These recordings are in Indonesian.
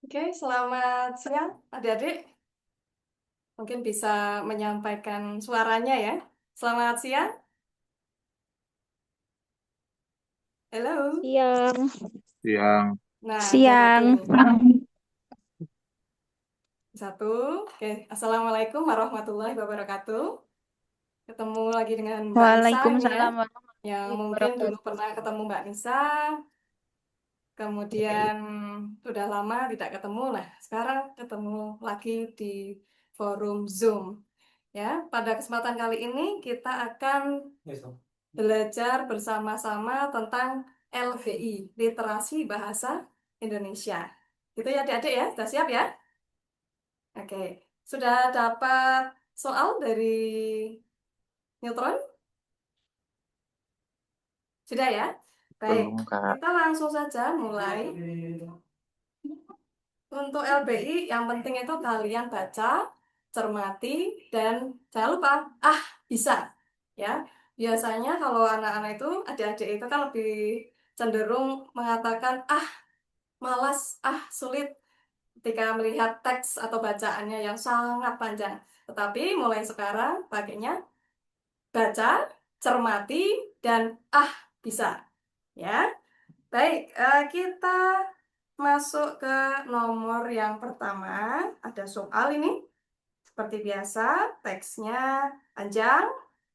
Oke, selamat siang adik-adik. Mungkin bisa menyampaikan suaranya ya. Selamat siang. Halo. Siang. Siang. Nah, udah satu Siang. nih. Satu. Oke, Assalamualaikum warahmatullahi wabarakatuh. Ketemu lagi dengan Mbak Nisa ini ya. Waalaikumsalam Yang warahmatullahi mungkin dulu wabarakatuh. pernah ketemu Mbak Nisa, kemudian sudah lama tidak ketemu. Nah, sekarang ketemu lagi di forum Zoom. Ya, pada kesempatan kali ini kita akan belajar bersama-sama tentang LBI, Literasi Bahasa Indonesia. Gitu ya adik-adik ya, sudah siap ya? Oke, sudah dapat soal dari Neutron? Sudah ya? Baik, Belum, Kak. kita langsung saja mulai. Untuk LBI, yang penting itu kalian baca, cermati, dan jangan lupa, bisa. Ya, biasanya kalau anak-anak itu, adik-adik itu kan lebih cenderung mengatakan, malas, sulit ketika melihat teks atau bacaannya yang sangat panjang. Tetapi mulai sekarang pakainya baca, cermati, dan bisa. Ya, baik, kita masuk ke nomor yang pertama. Ada soal ini. Seperti biasa, teksnya panjang,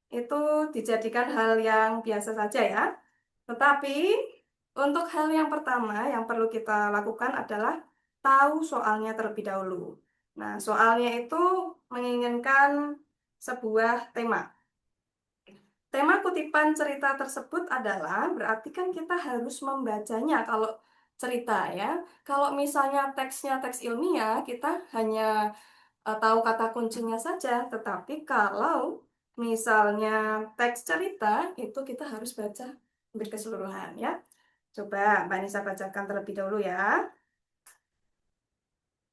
itu dijadikan hal yang biasa saja ya. Tetapi untuk hal yang pertama yang perlu kita lakukan adalah tahu soalnya terlebih dahulu. Nah, soalnya itu menginginkan sebuah tema. Tema kutipan cerita tersebut adalah berarti kan kita harus membacanya kalau cerita ya. Kalau misalnya teksnya teks ilmiah, kita hanya tahu kata kuncinya saja. Tetapi kalau misalnya teks cerita, itu kita harus baca hampir keseluruhan ya. Coba Mbak Nisa bacakan terlebih dahulu ya.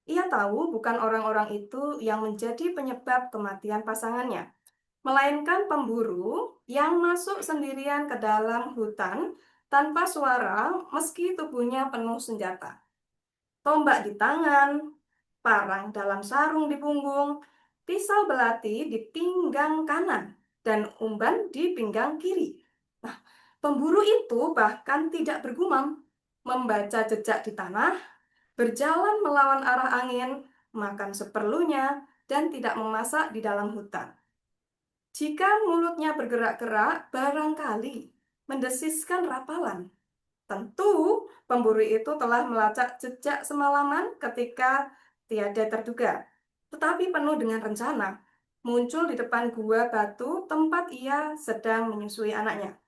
Ia tahu bukan orang-orang itu yang menjadi penyebab kematian pasangannya, melainkan pemburu yang masuk sendirian ke dalam hutan tanpa suara meski tubuhnya penuh senjata. Tombak di tangan, parang dalam sarung di punggung, pisau belati di pinggang kanan, dan umban di pinggang kiri. Nah, pemburu itu bahkan tidak bergumam, membaca jejak di tanah, berjalan melawan arah angin, makan seperlunya, dan tidak memasak di dalam hutan. Jika mulutnya bergerak-gerak, barangkali mendesiskan rapalan. Tentu pemburu itu telah melacak jejak semalaman ketika tiada terduga, tetapi penuh dengan rencana. Muncul di depan gua batu tempat ia sedang menyusui anaknya.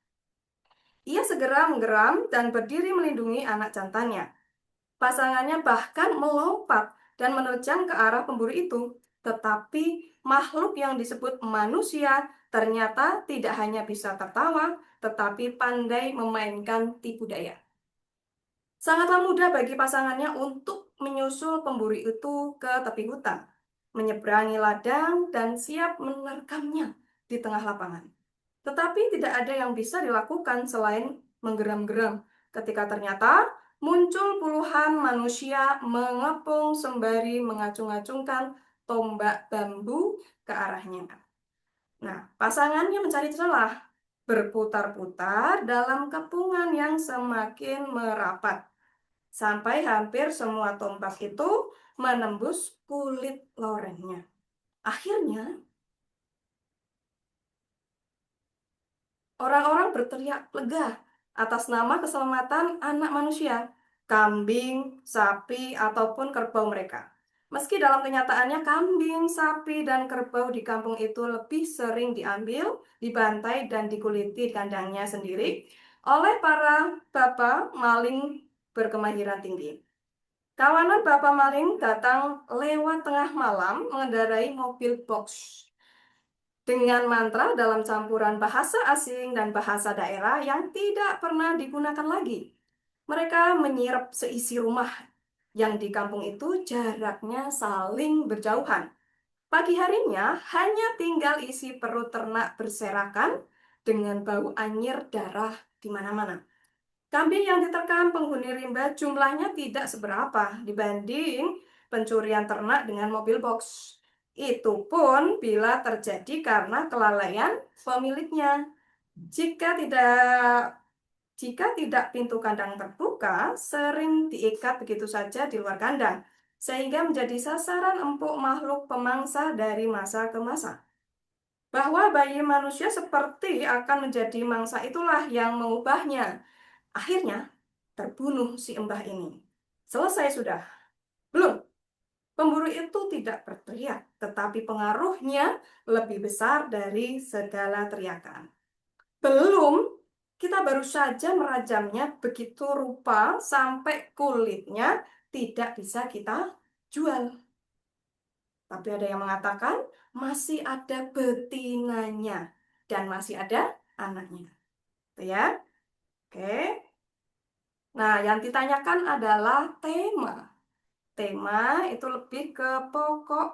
Ia segera menggeram dan berdiri melindungi anak jantannya. Pasangannya bahkan melompat dan menerjang ke arah pemburu itu. Tetapi makhluk yang disebut manusia ternyata tidak hanya bisa tertawa, tetapi pandai memainkan tipu daya. Sangatlah mudah bagi pasangannya untuk menyusul pemburu itu ke tepi hutan, menyeberangi ladang, dan siap menerkamnya di tengah lapangan. Tetapi tidak ada yang bisa dilakukan selain menggeram-geram ketika ternyata muncul puluhan manusia mengepung sembari mengacung-acungkan tombak bambu ke arahnya. Nah, pasangannya mencari celah, berputar-putar dalam kepungan yang semakin merapat, sampai hampir semua tombak itu menembus kulit lorengnya. Akhirnya, orang-orang berteriak lega atas nama keselamatan anak manusia, kambing, sapi, ataupun kerbau mereka. Meski dalam kenyataannya kambing, sapi, dan kerbau di kampung itu lebih sering diambil, dibantai, dan dikuliti kandangnya sendiri oleh para bapak maling berkemahiran tinggi. Kawanan bapak maling datang lewat tengah malam mengendarai mobil box dengan mantra dalam campuran bahasa asing dan bahasa daerah yang tidak pernah digunakan lagi. Mereka menyirap seisi rumah yang di kampung itu jaraknya saling berjauhan. Pagi harinya hanya tinggal isi perut ternak berserakan dengan bau anyir darah di mana-mana. Kambing yang diterkam penghuni rimba jumlahnya tidak seberapa dibanding pencurian ternak dengan mobil box. Itu pun bila terjadi karena kelalaian pemiliknya. Jika tidak jika tidak pintu kandang terbuka, sering diikat begitu saja di luar kandang, sehingga menjadi sasaran empuk makhluk pemangsa dari masa ke masa. Bahwa bayi manusia seperti akan menjadi mangsa itulah yang mengubahnya. Akhirnya, terbunuh si Embah ini. Selesai sudah. Belum. Pemburu itu tidak berteriak, tetapi pengaruhnya lebih besar dari segala teriakan. Belum, kita baru saja merajamnya begitu rupa sampai kulitnya tidak bisa kita jual. Tapi ada yang mengatakan masih ada betinanya dan masih ada anaknya. Gitu ya. Oke. Nah, yang ditanyakan adalah tema. Tema itu lebih ke pokok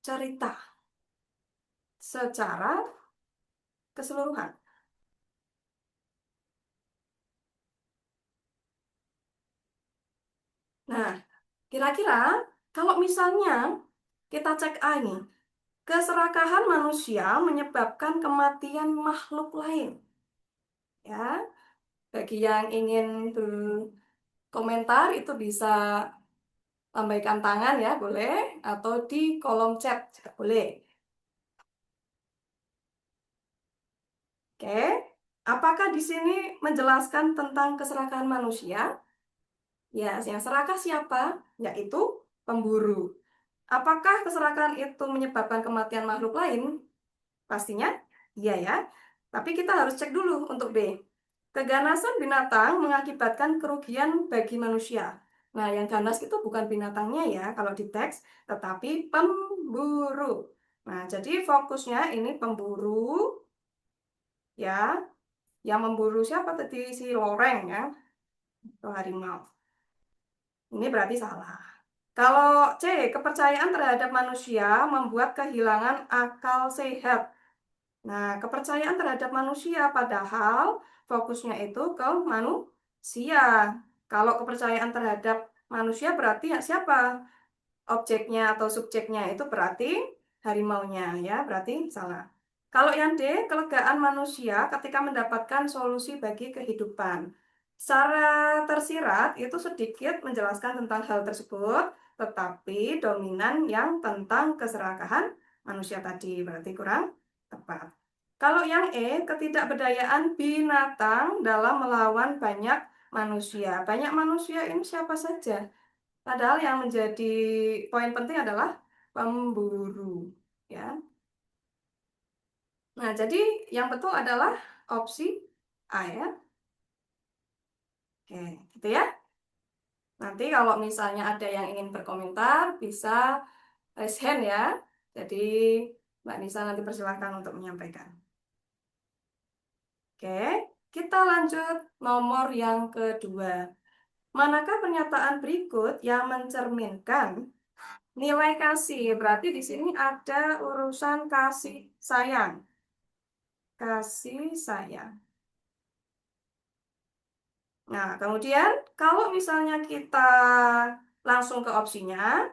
cerita secara keseluruhan. Nah, kira-kira kalau misalnya kita cek A ini, keserakahan manusia menyebabkan kematian makhluk lain. Ya, bagi yang ingin berkomentar itu bisa lambaikan tangan ya, boleh, atau di kolom chat juga boleh. Oke, apakah di sini menjelaskan tentang keserakahan manusia? Ya, yang serakah siapa? Yaitu pemburu. Apakah keserakahan itu menyebabkan kematian makhluk lain? Pastinya iya ya. Tapi kita harus cek dulu untuk B. Keganasan binatang mengakibatkan kerugian bagi manusia. Nah, yang ganas itu bukan binatangnya ya kalau di teks, tetapi pemburu. Nah, jadi fokusnya ini pemburu ya, yang memburu siapa tadi si loreng ya, atau harimau. Ini berarti salah. Kalau C, kepercayaan terhadap manusia membuat kehilangan akal sehat. Nah, kepercayaan terhadap manusia padahal fokusnya itu ke manusia. Kalau kepercayaan terhadap manusia berarti ya siapa? Objeknya atau subjeknya itu berarti harimaunya ya, berarti salah. Kalau yang D, kelegaan manusia ketika mendapatkan solusi bagi kehidupan. Secara tersirat itu sedikit menjelaskan tentang hal tersebut, tetapi dominan yang tentang keserakahan manusia tadi berarti kurang tepat. Kalau yang E, ketidakberdayaan binatang dalam melawan banyak manusia. Banyak manusia ini siapa saja? Padahal yang menjadi poin penting adalah pemburu, ya. Nah, jadi yang betul adalah opsi A ya. Oke, gitu ya. Nanti kalau misalnya ada yang ingin berkomentar, bisa raise hand ya. Jadi Mbak Nisa nanti persilahkan untuk menyampaikan. Oke, kita lanjut nomor yang kedua. Manakah pernyataan berikut yang mencerminkan nilai kasih? Berarti di sini ada urusan kasih sayang. Kasih sayang. Nah, kemudian kalau misalnya kita langsung ke opsinya,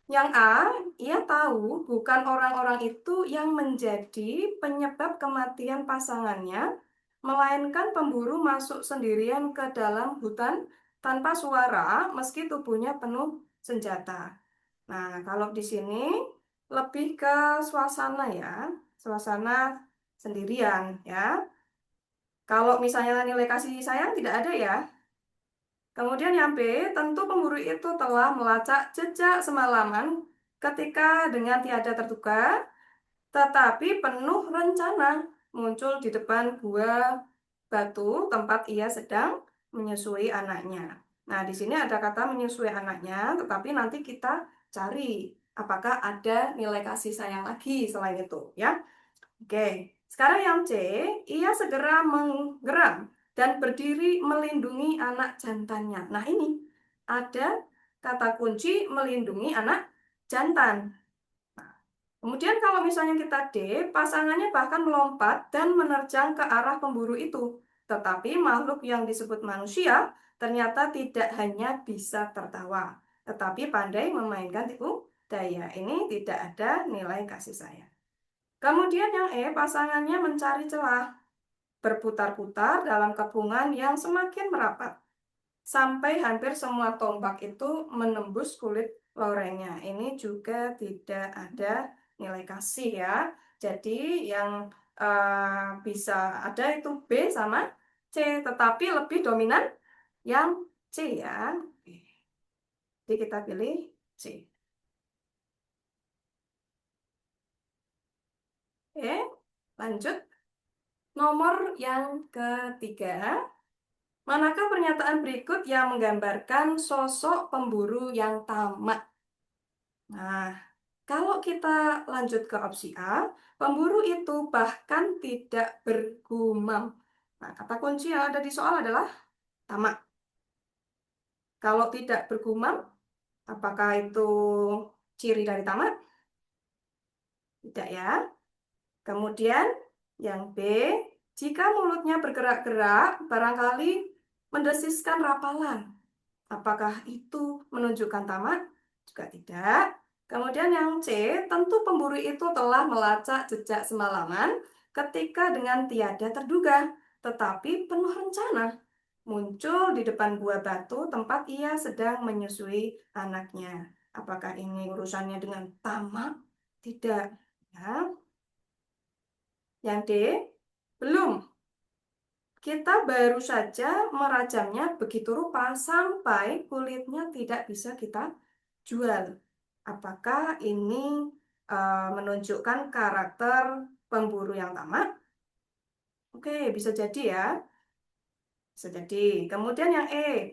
yang A, ia tahu bukan orang-orang itu yang menjadi penyebab kematian pasangannya, melainkan pemburu masuk sendirian ke dalam hutan tanpa suara meski tubuhnya penuh senjata. Nah, kalau di sini lebih ke suasana ya, suasana sendirian ya. Kalau misalnya nilai kasih sayang tidak ada ya. Kemudian yang B, tentu pemburu itu telah melacak jejak semalaman ketika dengan tiada terduga, tetapi penuh rencana muncul di depan gua batu tempat ia sedang menyusui anaknya. Nah, di sini ada kata menyusui anaknya, tetapi nanti kita cari apakah ada nilai kasih sayang lagi selain itu, ya. Oke, sekarang yang C, ia segera menggeram dan berdiri melindungi anak jantannya. Nah, ini ada kata kunci melindungi anak jantan. Kemudian kalau misalnya kita D, pasangannya bahkan melompat dan menerjang ke arah pemburu itu. Tetapi makhluk yang disebut manusia ternyata tidak hanya bisa tertawa, tetapi pandai memainkan tipu daya. Ini tidak ada nilai kasih sayang. Kemudian yang pasangannya mencari celah, berputar-putar dalam kepungan yang semakin merapat, sampai hampir semua tombak itu menembus kulit lorengnya. Ini juga tidak ada nilai kasih ya. Jadi yang bisa ada itu B sama C, tetapi lebih dominan yang C ya. Oke. Jadi kita pilih C. Oke, lanjut. Nomor yang ketiga. Manakah pernyataan berikut yang menggambarkan sosok pemburu yang tamak? Nah, kalau kita lanjut ke opsi A, pemburu itu bahkan tidak bergumam. Nah, kata kunci yang ada di soal adalah tamak. Kalau tidak bergumam, apakah itu ciri dari tamak? Tidak ya. Kemudian yang B, jika mulutnya bergerak-gerak, barangkali mendesiskan rapalan. Apakah itu menunjukkan tamak? Juga tidak. Kemudian yang C, tentu pemburu itu telah melacak jejak semalaman ketika dengan tiada terduga, tetapi penuh rencana. Muncul di depan gua batu tempat ia sedang menyusui anaknya. Apakah ini urusannya dengan tamak? Tidak. Ya. Yang D, belum. Kita baru saja merajamnya begitu rupa sampai kulitnya tidak bisa kita jual. Apakah ini menunjukkan karakter pemburu yang tamak? Oke, bisa jadi ya. Bisa jadi. Kemudian yang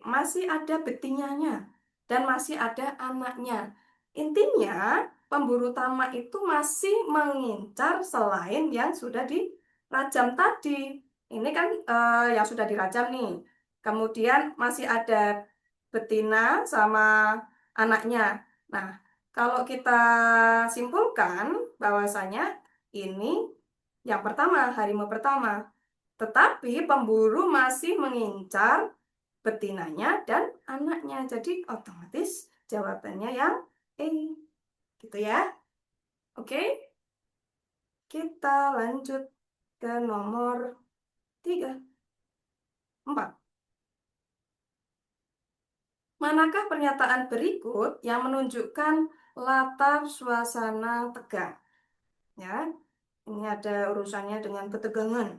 masih ada betinanya dan masih ada anaknya. Intinya, pemburu tamak itu masih mengincar selain yang sudah dirajam tadi. Ini kan yang sudah dirajam nih. Kemudian masih ada betina sama anaknya. Nah, kalau kita simpulkan bahwasanya ini yang pertama, harimau pertama. Tetapi pemburu masih mengincar betinanya dan anaknya. Jadi otomatis jawabannya yang E. Gitu ya. Oke, kita lanjut ke nomor 3, 4. Manakah pernyataan berikut yang menunjukkan latar suasana tegang? Ya, ini ada urusannya dengan ketegangan.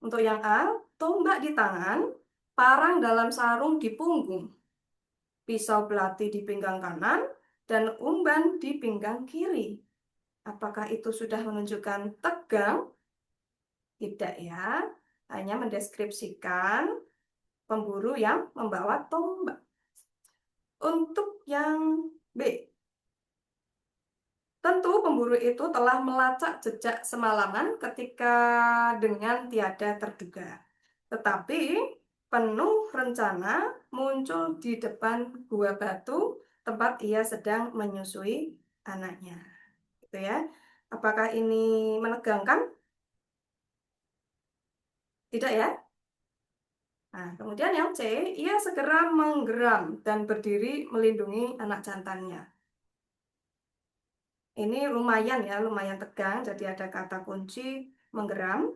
Untuk yang A, tombak di tangan, parang dalam sarung di punggung, pisau belati di pinggang kanan, dan umban di pinggang kiri. Apakah itu sudah menunjukkan tegang? Tidak ya, hanya mendeskripsikan pemburu yang membawa tombak. Untuk yang B, tentu pemburu itu telah melacak jejak semalaman ketika dengan tiada terduga. Tetapi penuh rencana muncul di depan gua batu tempat ia sedang menyusui anaknya. Gitu ya. Apakah ini menegangkan? Tidak ya? Nah, kemudian yang C, ia segera menggeram dan berdiri melindungi anak jantannya. Ini lumayan ya, lumayan tegang, jadi ada kata kunci menggeram.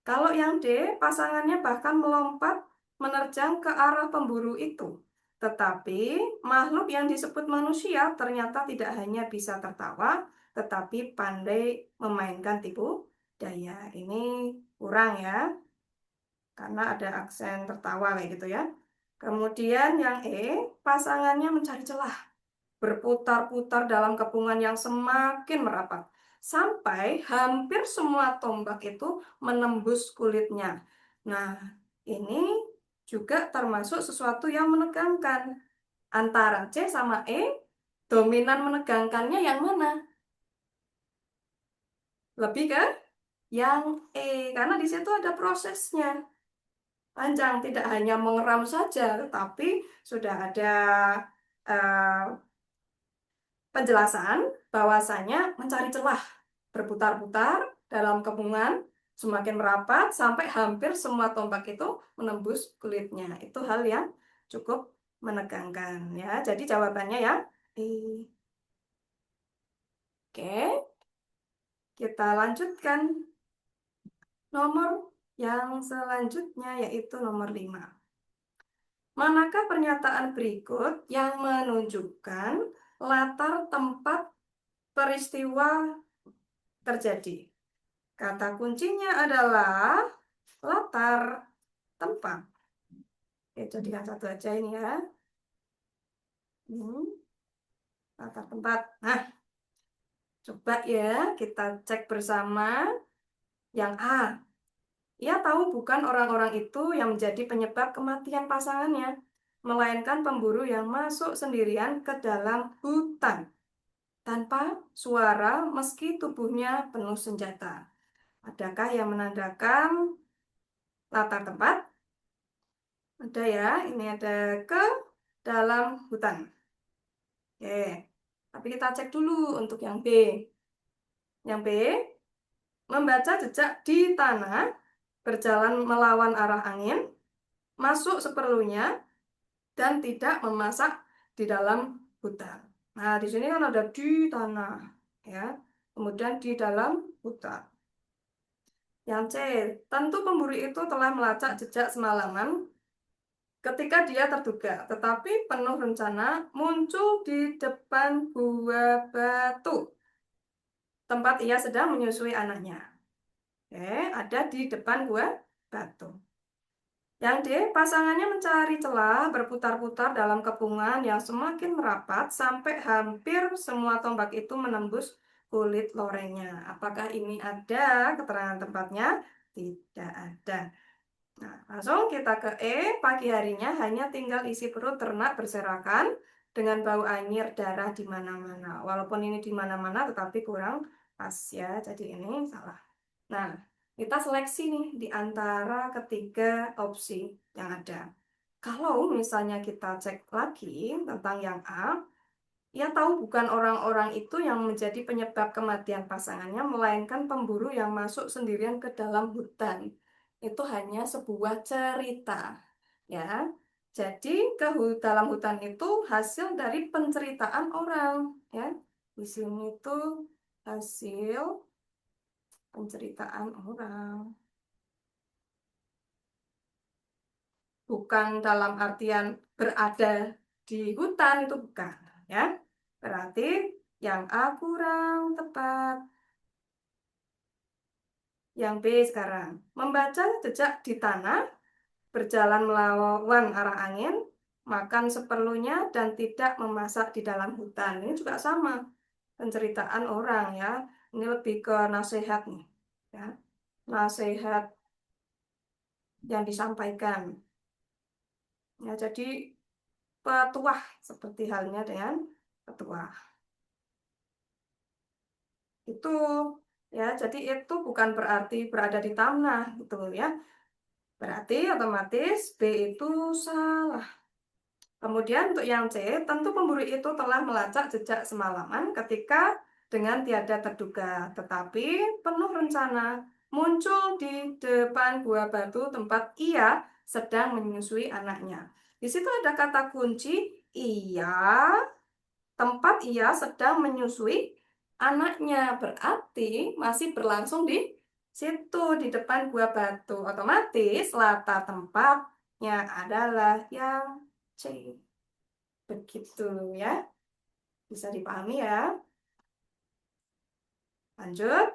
Kalau yang D, pasangannya bahkan melompat menerjang ke arah pemburu itu. Tetapi makhluk yang disebut manusia ternyata tidak hanya bisa tertawa, tetapi pandai memainkan tipu daya. Ini kurang ya, karena ada aksen tertawa kayak gitu ya. Kemudian yang pasangannya mencari celah, berputar-putar dalam kepungan yang semakin merapat, sampai hampir semua tombak itu menembus kulitnya. Nah, ini juga termasuk sesuatu yang menegangkan. Antara C sama dominan menegangkannya yang mana? Lebih ke yang karena di situ ada prosesnya. Panjang, tidak hanya mengeram saja, tetapi sudah ada eh, penjelasan bahwasanya mencari celah, berputar-putar dalam kepungan semakin merapat sampai hampir semua tombak itu menembus kulitnya. Itu hal yang cukup menegangkan ya. Jadi jawabannya ya. Eh, Oke, kita lanjutkan nomor yang selanjutnya yaitu nomor 5. Manakah pernyataan berikut yang menunjukkan latar tempat peristiwa terjadi? Kata kuncinya adalah latar tempat. Oke, jadikan satu aja ini ya. Hmm, latar tempat. Nah, coba ya kita cek bersama. Yang A, ia tahu bukan orang-orang itu yang menjadi penyebab kematian pasangannya, melainkan pemburu yang masuk sendirian ke dalam hutan tanpa suara meski tubuhnya penuh senjata. Adakah yang menandakan latar tempat? Ada ya, ini ada ke dalam hutan. Oke, tapi kita cek dulu untuk yang B. Yang B, membaca jejak di tanah, berjalan melawan arah angin, masuk seperlunya, dan tidak memasak di dalam hutan. Nah, di sini kan ada di tanah, ya. Kemudian di dalam hutan. Yang C, tentu pemburu itu telah melacak jejak semalaman ketika dia terduga, tetapi penuh rencana muncul di depan gua batu, tempat ia sedang menyusui anaknya. Oke, ada di depan gua batu. Yang D, pasangannya mencari celah berputar-putar dalam kepungan yang semakin merapat sampai hampir semua tombak itu menembus kulit lorengnya. Apakah ini ada keterangan tempatnya? Tidak ada. Nah, langsung kita ke E. Pagi harinya hanya tinggal isi perut ternak berserakan dengan bau anyir darah di mana-mana. Walaupun ini di mana-mana tetapi kurang pas ya. Jadi ini salah. Nah, kita seleksi nih di antara ketiga opsi yang ada. Kalau misalnya kita cek lagi tentang yang A, ia tahu bukan orang-orang itu yang menjadi penyebab kematian pasangannya, melainkan pemburu yang masuk sendirian ke dalam hutan. Itu hanya sebuah cerita, ya. Jadi dalam hutan itu hasil dari penceritaan orang, ya. Di sini itu hasil penceritaan orang. Bukan dalam artian berada di hutan itu bukan, ya. Berarti yang A kurang tepat. Yang B sekarang, membaca jejak di tanah, berjalan melawan arah angin, makan seperlunya dan tidak memasak di dalam hutan. Ini juga sama, penceritaan orang ya. Ini lebih ke nasihat nih, ya. Nasihat yang disampaikan. Ya, jadi petuah seperti halnya dengan petuah. Itu ya, jadi itu bukan berarti berada di tanah gitu ya. Berarti otomatis B itu salah. Kemudian untuk yang C, tentu pemburu itu telah melacak jejak semalaman ketika dengan tiada terduga, tetapi penuh rencana muncul di depan gua batu tempat ia sedang menyusui anaknya. Di situ ada kata kunci ia, tempat ia sedang menyusui anaknya, berarti masih berlangsung di situ di depan gua batu. Otomatis latar tempatnya adalah yang C. Begitu ya. Bisa dipahami ya. Lanjut,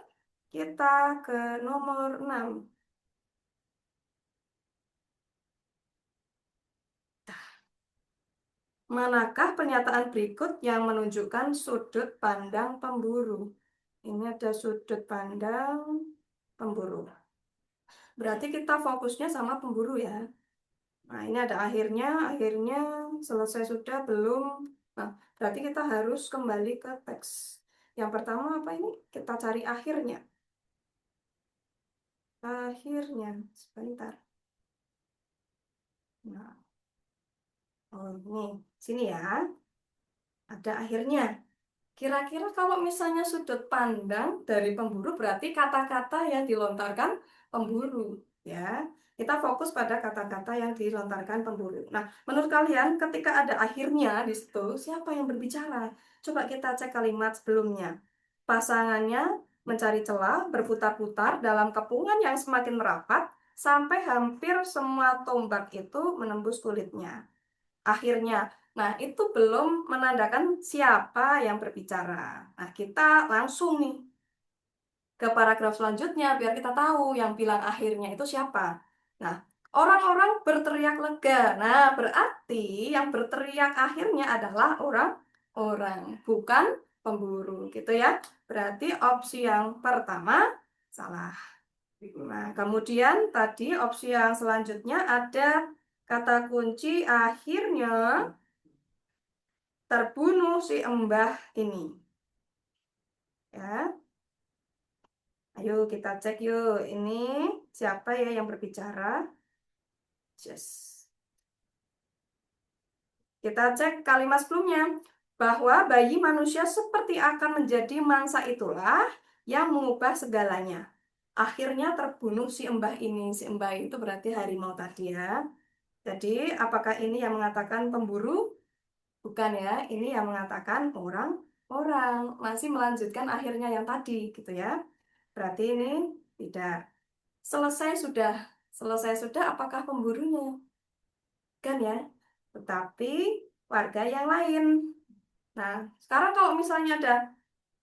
kita ke nomor 6. Manakah pernyataan berikut yang menunjukkan sudut pandang pemburu? Ini ada sudut pandang pemburu. Berarti kita fokusnya sama pemburu ya. Nah, ini ada akhirnya selesai sudah, belum. Nah, berarti kita harus kembali ke teks. Yang pertama apa ini? Kita cari akhirnya. Akhirnya, sebentar. Nah, oh ini, sini ya. Ada akhirnya. Kira-kira kalau misalnya sudut pandang dari pemburu berarti kata-kata yang dilontarkan pemburu, ya. Kita fokus pada kata-kata yang dilontarkan pemburu. Nah, menurut kalian ketika ada akhirnya di situ, siapa yang berbicara? Coba kita cek kalimat sebelumnya. Pasangannya mencari celah, berputar-putar dalam kepungan yang semakin merapat, sampai hampir semua tombak itu menembus kulitnya. Akhirnya, nah itu belum menandakan siapa yang berbicara. Nah, kita langsung nih ke paragraf selanjutnya biar kita tahu yang bilang akhirnya itu siapa. Nah, orang-orang berteriak lega. Nah, berarti yang berteriak akhirnya adalah orang-orang, bukan pemburu, gitu ya. Berarti opsi yang pertama salah. Nah, kemudian tadi opsi yang selanjutnya ada kata kunci akhirnya terbunuh si Embah ini. Ya. Ayo kita cek yuk, ini siapa ya yang berbicara? Yes. Kita cek kalimat sebelumnya, bahwa bayi manusia seperti akan menjadi mangsa itulah yang mengubah segalanya. Akhirnya terbunuh si Embah ini. Si Embah itu berarti harimau tadi ya. Jadi apakah ini yang mengatakan pemburu? Bukan ya, ini yang mengatakan orang-orang. Masih melanjutkan akhirnya yang tadi gitu ya. Berarti ini tidak. Selesai sudah, apakah pemburunya? Kan ya, tetapi warga yang lain. Nah, sekarang kalau misalnya ada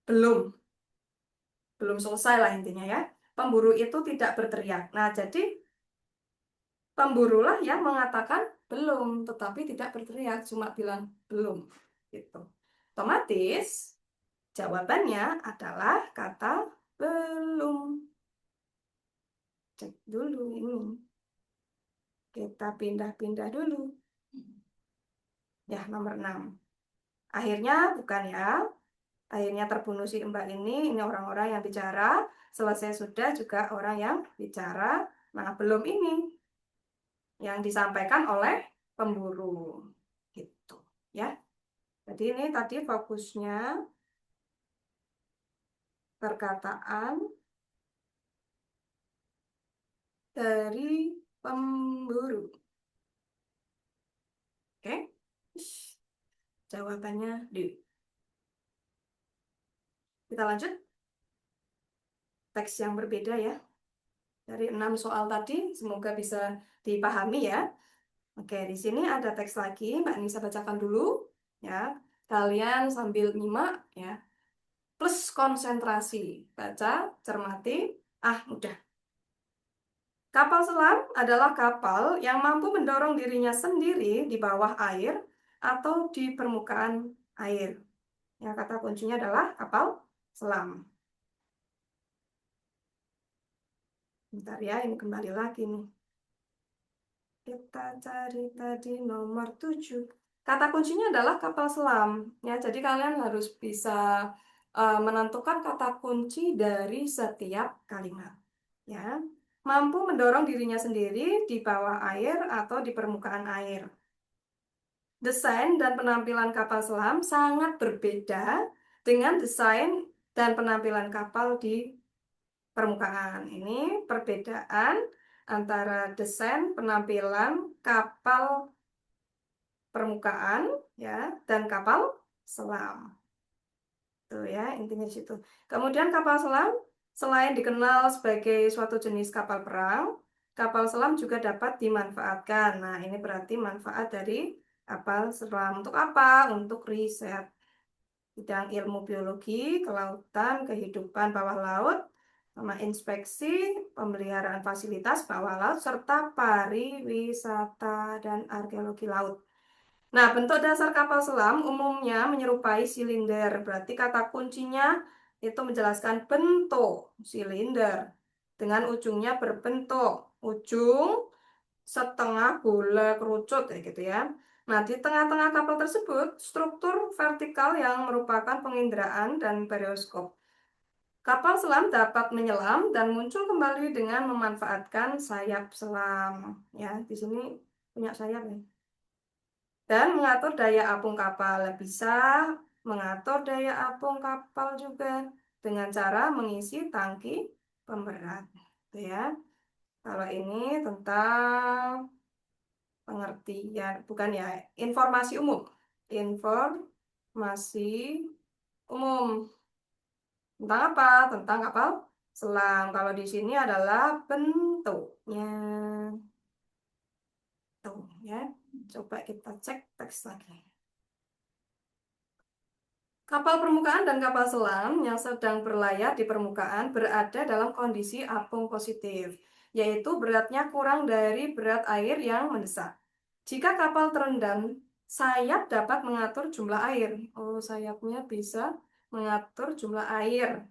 belum, belum selesai lah intinya ya. Pemburu itu tidak berteriak. Nah, jadi pemburulah yang mengatakan belum, tetapi tidak berteriak, cuma bilang belum. Gitu. Otomatis jawabannya adalah kata belum. Cek dulu ini. Kita pindah-pindah dulu. Ya, nomor 6. Akhirnya bukan ya. Akhirnya terbunuh si Mbak ini orang-orang yang bicara. Selesai sudah juga orang yang bicara. Nah, belum ini yang disampaikan oleh pemburu. Gitu, ya. Jadi ini tadi fokusnya perkataan dari pemburu. Oke? Jawabannya D. Kita lanjut. Teks yang berbeda ya. Dari 6 soal tadi, semoga bisa dipahami ya. Oke, di sini ada teks lagi, Mbak Nisa bacakan dulu ya. Kalian sambil nyimak ya. Plus konsentrasi. Baca, cermati. Udah. Kapal selam adalah kapal yang mampu mendorong dirinya sendiri di bawah air atau di permukaan air. Ya, kata kuncinya adalah kapal selam. Bentar ya, ini kembali lagi nih. Kita cari tadi nomor 7. Kata kuncinya adalah kapal selam. Ya, jadi kalian harus bisa menentukan kata kunci dari setiap kalimat. Ya, mampu mendorong dirinya sendiri di bawah air atau di permukaan air. Desain dan penampilan kapal selam sangat berbeda dengan desain dan penampilan kapal di permukaan. Ini perbedaan antara desain penampilan kapal permukaan ya dan kapal selam. Tuh ya, intinya di situ. Kemudian kapal selam selain dikenal sebagai suatu jenis kapal perang, kapal selam juga dapat dimanfaatkan. Nah, ini berarti manfaat dari kapal selam untuk apa? Untuk riset bidang ilmu biologi, kelautan, kehidupan bawah laut, sama inspeksi, pemeliharaan fasilitas bawah laut, serta pariwisata dan arkeologi laut. Nah, bentuk dasar kapal selam umumnya menyerupai silinder. Berarti kata kuncinya itu menjelaskan bentuk silinder dengan ujungnya berbentuk ujung setengah bola kerucut kayak gitu ya. Nah, di tengah-tengah kapal tersebut struktur vertikal yang merupakan penginderaan dan perioskop. Kapal selam dapat menyelam dan muncul kembali dengan memanfaatkan sayap selam. Ya, di sini punya sayap ya. Dan mengatur daya apung kapal. Bisa mengatur daya apung kapal juga dengan cara mengisi tangki pemberat. Gitu ya. Kalau ini tentang pengertian, bukan ya, informasi umum. Informasi umum. Tentang apa? Tentang kapal selam. Kalau di sini adalah bentuknya. Tuh ya. Coba kita cek teks lagi. Kapal permukaan dan kapal selam yang sedang berlayar di permukaan berada dalam kondisi apung positif, yaitu beratnya kurang dari berat air yang mendesak. Jika kapal terendam, sayap dapat mengatur jumlah air. Oh, sayapnya bisa mengatur jumlah air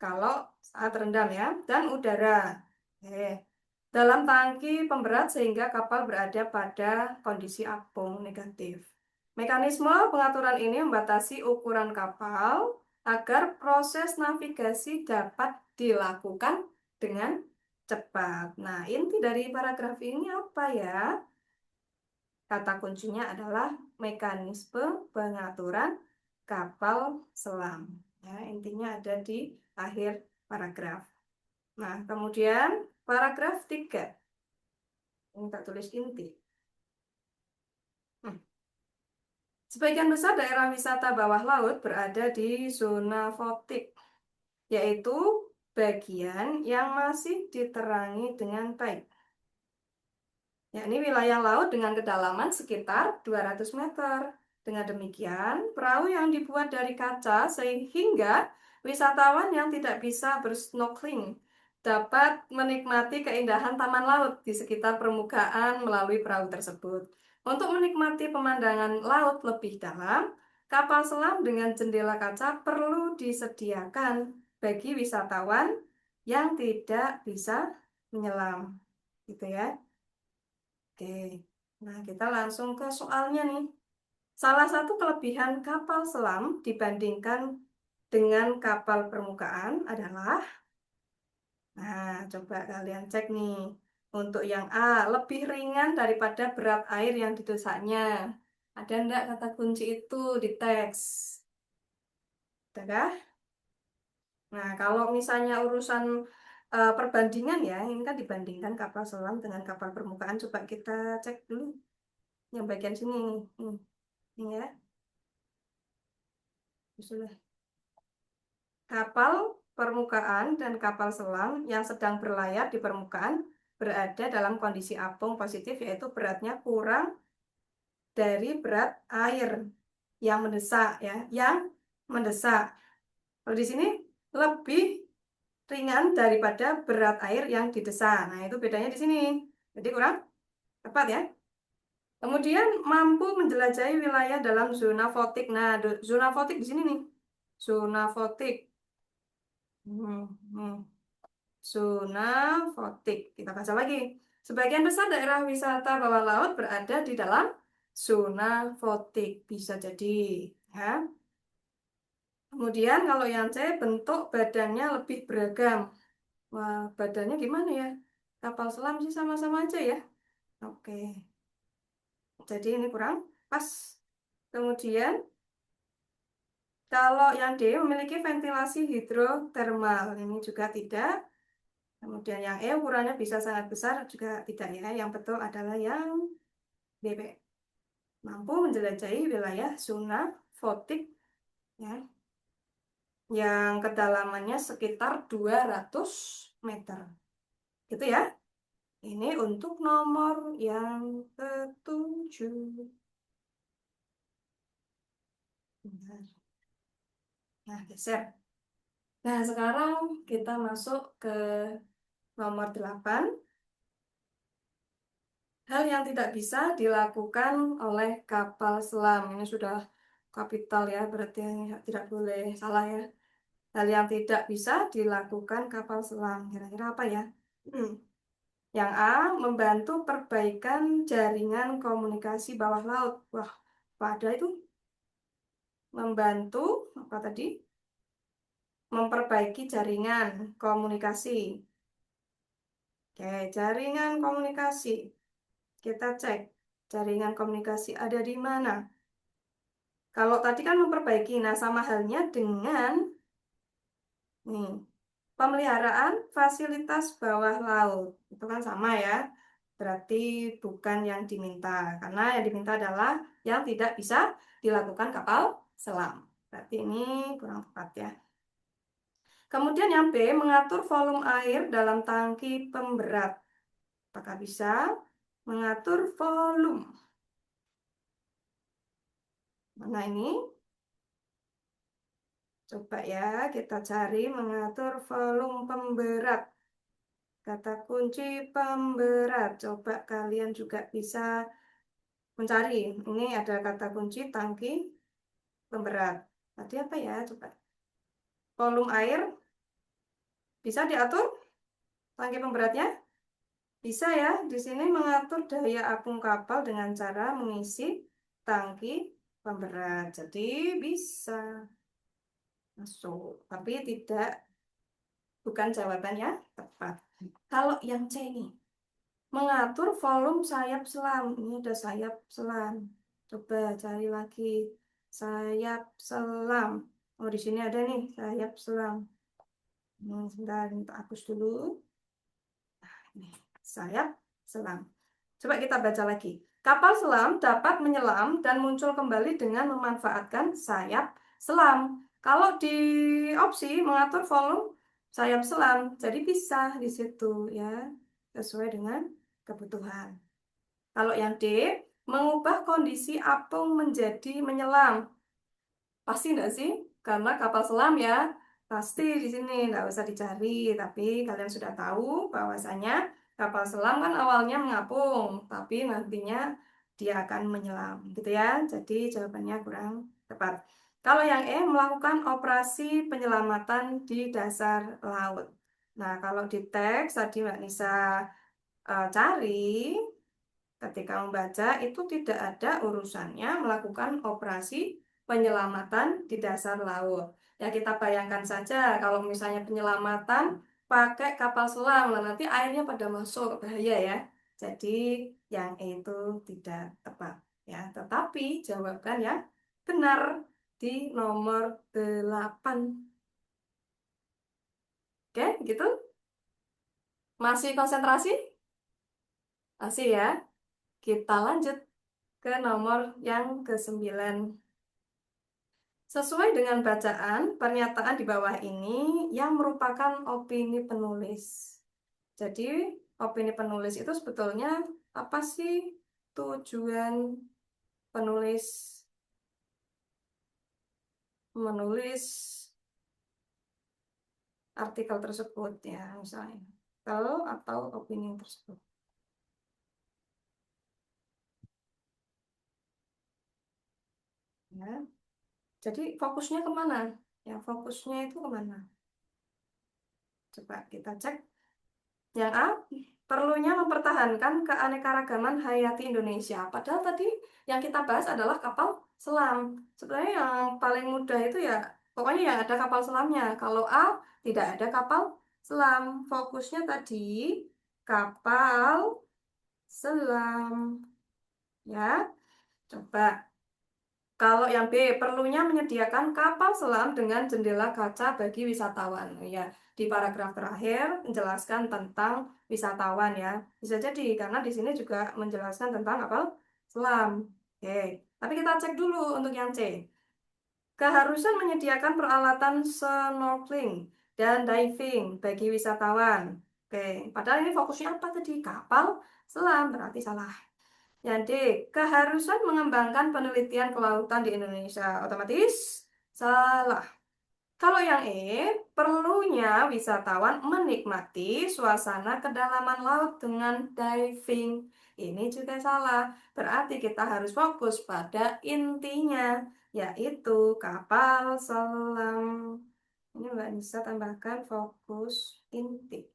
kalau saat terendam ya, dan udara. Dalam tangki pemberat sehingga kapal berada pada kondisi apung negatif. Mekanisme pengaturan ini membatasi ukuran kapal agar proses navigasi dapat dilakukan dengan cepat. Nah, inti dari paragraf ini apa ya? Kata kuncinya adalah mekanisme pengaturan kapal selam. Ya, intinya ada di akhir paragraf. Nah, kemudian paragraf 3. Ini tak tulis inti. Hmm. Sebagian besar daerah wisata bawah laut berada di zona fotik, yaitu bagian yang masih diterangi dengan baik. Yakni wilayah laut dengan kedalaman sekitar 200 meter. Dengan demikian, perahu yang dibuat dari kaca sehingga wisatawan yang tidak bisa bersnorkeling dapat menikmati keindahan taman laut di sekitar permukaan melalui perahu tersebut. Untuk menikmati pemandangan laut lebih dalam, kapal selam dengan jendela kaca perlu disediakan bagi wisatawan yang tidak bisa menyelam. Gitu ya. Oke, nah kita langsung ke soalnya nih. Salah satu kelebihan kapal selam dibandingkan dengan kapal permukaan adalah, nah coba kalian cek nih. Untuk yang A, lebih ringan daripada berat air yang didesaknya. Ada enggak kata kunci itu di teks? Adakah? Nah, kalau misalnya urusan perbandingan ya, ini kan dibandingkan kapal selam dengan kapal permukaan. Coba kita cek dulu yang bagian sini nih. Ini ya. Sudah. Kapal permukaan dan kapal selam yang sedang berlayar di permukaan berada dalam kondisi apung positif, yaitu beratnya kurang dari berat air yang mendesak ya, yang mendesak. Kalau di sini lebih ringan daripada berat air yang didesak. Nah, itu bedanya di sini. Jadi kurang tepat ya. Kemudian mampu menjelajahi wilayah dalam zona fotik. Nah, zona fotik di sini nih. Zona fotik. Hmm, hmm. Zona fotik. Kita baca lagi. Sebagian besar daerah wisata bawah laut berada di dalam zona fotik. Bisa jadi. Ya. Kemudian kalau yang C, bentuk badannya lebih beragam. Wah, badannya gimana ya? Kapal selam sih sama-sama aja ya. Oke. Jadi ini kurang pas. Kemudian kalau yang D memiliki ventilasi hidrotermal. Ini juga tidak. Kemudian yang E ukurannya bisa sangat besar juga tidak ya. Yang betul adalah yang B. Mampu menjelajahi wilayah zona fotik ya, yang kedalamannya sekitar 200 meter. Gitu ya. Ini untuk nomor yang ketujuh. Bentar. Nah, geser. Nah, sekarang kita masuk ke nomor 8. Hal yang tidak bisa dilakukan oleh kapal selam. Ini sudah kapital ya, berarti tidak boleh salah ya. Hal yang tidak bisa dilakukan kapal selam. Kira-kira apa ya? Hmm. Yang A, membantu perbaikan jaringan komunikasi bawah laut. Wah, pada itu membantu apa tadi? Memperbaiki jaringan komunikasi. Oke, jaringan komunikasi. Kita cek jaringan komunikasi ada di mana. Kalau tadi kan memperbaiki, nah sama halnya dengan nih. Pemeliharaan fasilitas bawah laut. Itu kan sama ya. Berarti bukan yang diminta. Karena yang diminta adalah yang tidak bisa dilakukan kapal selam. Berarti ini kurang tepat ya. Kemudian yang B, mengatur volume air dalam tangki pemberat. Apakah bisa mengatur volume? Mana ini? Coba ya, kita cari mengatur volume pemberat. Kata kunci pemberat. Coba kalian juga bisa mencari. Ini ada kata kunci tangki pemberat. Tadi apa ya? Coba. Volume air bisa diatur tangki pemberatnya? Bisa ya. Di sini mengatur daya apung kapal dengan cara mengisi tangki pemberat. Jadi bisa masuk, tapi tidak, bukan jawabannya tepat. Kalau yang C ini, mengatur volume sayap selam. Ini ada sayap selam. Coba cari lagi sayap selam. Oh, di sini ada nih sayap selam. Sebentar, minta hapus dulu. Ini sayap selam. Coba kita baca lagi. Kapal selam dapat menyelam dan muncul kembali dengan memanfaatkan sayap selam. Kalau di opsi mengatur volume sayap selam, jadi bisa di situ ya, sesuai dengan kebutuhan. Kalau yang D, mengubah kondisi apung menjadi menyelam. Pasti enggak sih? Karena kapal selam ya, pasti di sini enggak usah dicari. Tapi kalian sudah tahu bahwasanya kapal selam kan awalnya mengapung, tapi nantinya dia akan menyelam, gitu ya. Jadi jawabannya kurang tepat. Kalau yang E, melakukan operasi penyelamatan di dasar laut. Nah, kalau di teks tadi Mbak Nisa cari, ketika membaca itu tidak ada urusannya melakukan operasi penyelamatan di dasar laut. Ya kita bayangkan saja kalau misalnya penyelamatan pakai kapal selam, lah nanti airnya pada masuk, bahaya ya. Jadi yang itu tidak tepat ya. Tetapi jawaban yang benar di nomor 8. Oke, gitu. Masih konsentrasi? Masih ya. Kita lanjut ke nomor yang ke-9. Sesuai dengan bacaan, pernyataan di bawah ini yang merupakan opini penulis. Jadi, opini penulis itu sebetulnya apa sih tujuan penulis menulis artikel tersebut ya, misalnya atau opini tersebut. Ya. Jadi fokusnya kemana? Ya, fokusnya itu kemana? Coba kita cek. Yang A, perlunya mempertahankan keanekaragaman hayati Indonesia. Padahal tadi yang kita bahas adalah kapal selam. Sebenarnya yang paling mudah itu ya, pokoknya yang ada kapal selamnya. Kalau A, tidak ada kapal selam. Fokusnya tadi kapal selam. Ya, coba. Kalau yang B, perlunya menyediakan kapal selam dengan jendela kaca bagi wisatawan. Ya, di paragraf terakhir menjelaskan tentang wisatawan ya. Bisa jadi karena di sini juga menjelaskan tentang kapal selam. Oke, tapi kita cek dulu untuk yang C. Keharusan menyediakan peralatan snorkeling dan diving bagi wisatawan. Oke, padahal ini fokusnya apa tadi? Kapal selam, berarti salah. Yang D, keharusan mengembangkan penelitian kelautan di Indonesia. Otomatis salah. Kalau yang E, perlunya wisatawan menikmati suasana kedalaman laut dengan diving. Ini juga salah. Berarti kita harus fokus pada intinya, yaitu kapal selam. Ini Mbak bisa tambahkan fokus inti.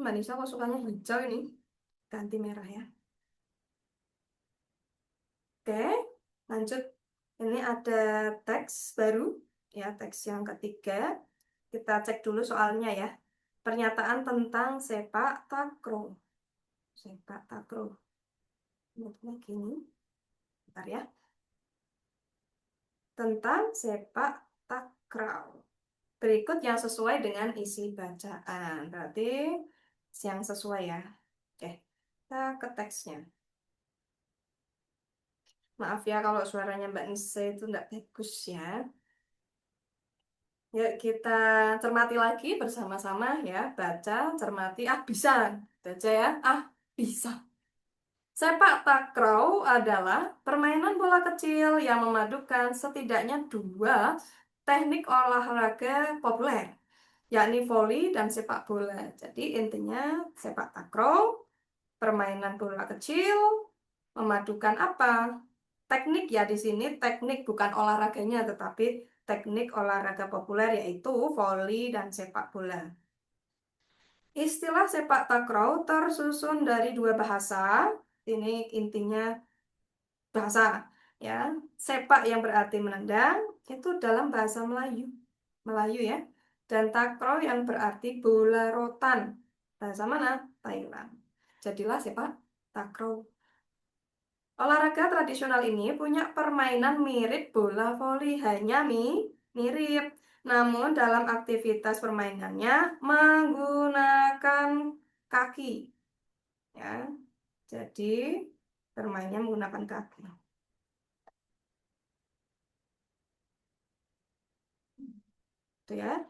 Mbak Nisa kok sukanya hijau ini? Ganti merah ya. Oke, lanjut. Ini ada teks baru, ya, teks yang ketiga. Kita cek dulu soalnya ya. Pernyataan tentang sepak takraw. Sepak takraw. Bentuknya gini. Bentar ya. Tentang sepak takraw. takraw. Berikut yang sesuai dengan isi bacaan. Berarti yang sesuai ya. Oke, kita ke teksnya. Maaf ya kalau suaranya Mbak Nisa itu nggak bagus ya. Yuk kita cermati lagi bersama-sama ya. Baca, cermati. Ah, bisa. Baca ya. Ah, bisa. Sepak takraw adalah permainan bola kecil yang memadukan setidaknya dua teknik olahraga populer, yakni voli dan sepak bola. Jadi intinya sepak takraw, permainan bola kecil, memadukan apa? Teknik ya di sini teknik bukan olahraganya tetapi teknik olahraga populer yaitu voli dan sepak bola. Istilah sepak takraw tersusun dari dua bahasa. Ini intinya bahasa ya. Sepak yang berarti menendang itu dalam bahasa Melayu. Melayu ya. Dan takraw yang berarti bola rotan. Bahasa mana? Thailand. Jadilah sepak takraw. Olahraga tradisional ini punya permainan mirip bola voli, hanya mirip. Namun dalam aktivitas permainannya menggunakan kaki, ya. Jadi bermainnya menggunakan kaki. Itu ya.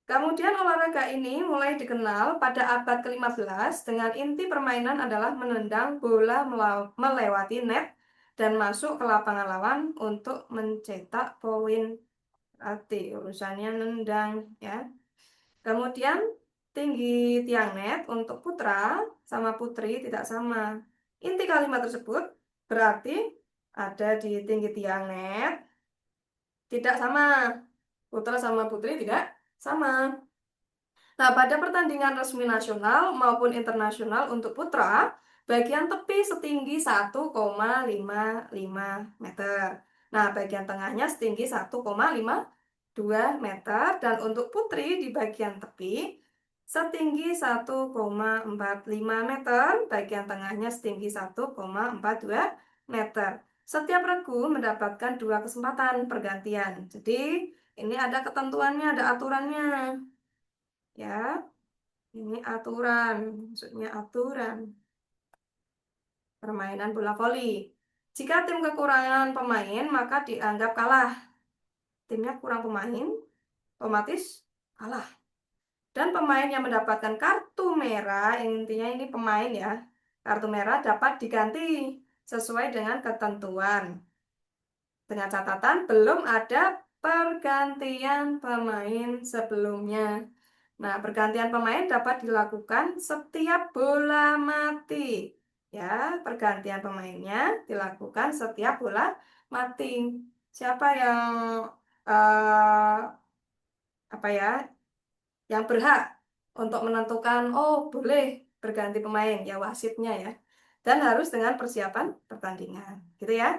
Kemudian olahraga ini mulai dikenal pada abad ke-15 dengan inti permainan adalah menendang bola melewati net dan masuk ke lapangan lawan untuk mencetak poin. Berarti urusannya nendang ya. Kemudian tinggi tiang net untuk putra sama putri tidak sama. Inti kalimat tersebut berarti ada di tinggi tiang net tidak sama. Putra sama putri tidak sama. Nah, pada pertandingan resmi nasional maupun internasional untuk putra, bagian tepi setinggi 1,55 meter. Nah, bagian tengahnya setinggi 1,52 meter dan untuk putri di bagian tepi setinggi 1,45 meter, bagian tengahnya setinggi 1,42 meter. Setiap regu mendapatkan dua kesempatan pergantian. Jadi, ini ada ketentuannya, ada aturannya. Ya, ini aturan, maksudnya aturan permainan bola voli. Jika tim kekurangan pemain, maka dianggap kalah. Timnya kurang pemain, otomatis kalah. Dan pemain yang mendapatkan kartu merah, intinya ini pemain ya, kartu merah dapat diganti sesuai dengan ketentuan. Dengan catatan belum ada pergantian pemain sebelumnya. Nah, pergantian pemain dapat dilakukan setiap bola mati. Ya, pergantian pemainnya dilakukan setiap bola mati. Siapa yang eh, apa ya, yang berhak untuk menentukan oh boleh berganti pemain ya wasitnya ya. Dan harus dengan persiapan pertandingan. Gitu ya.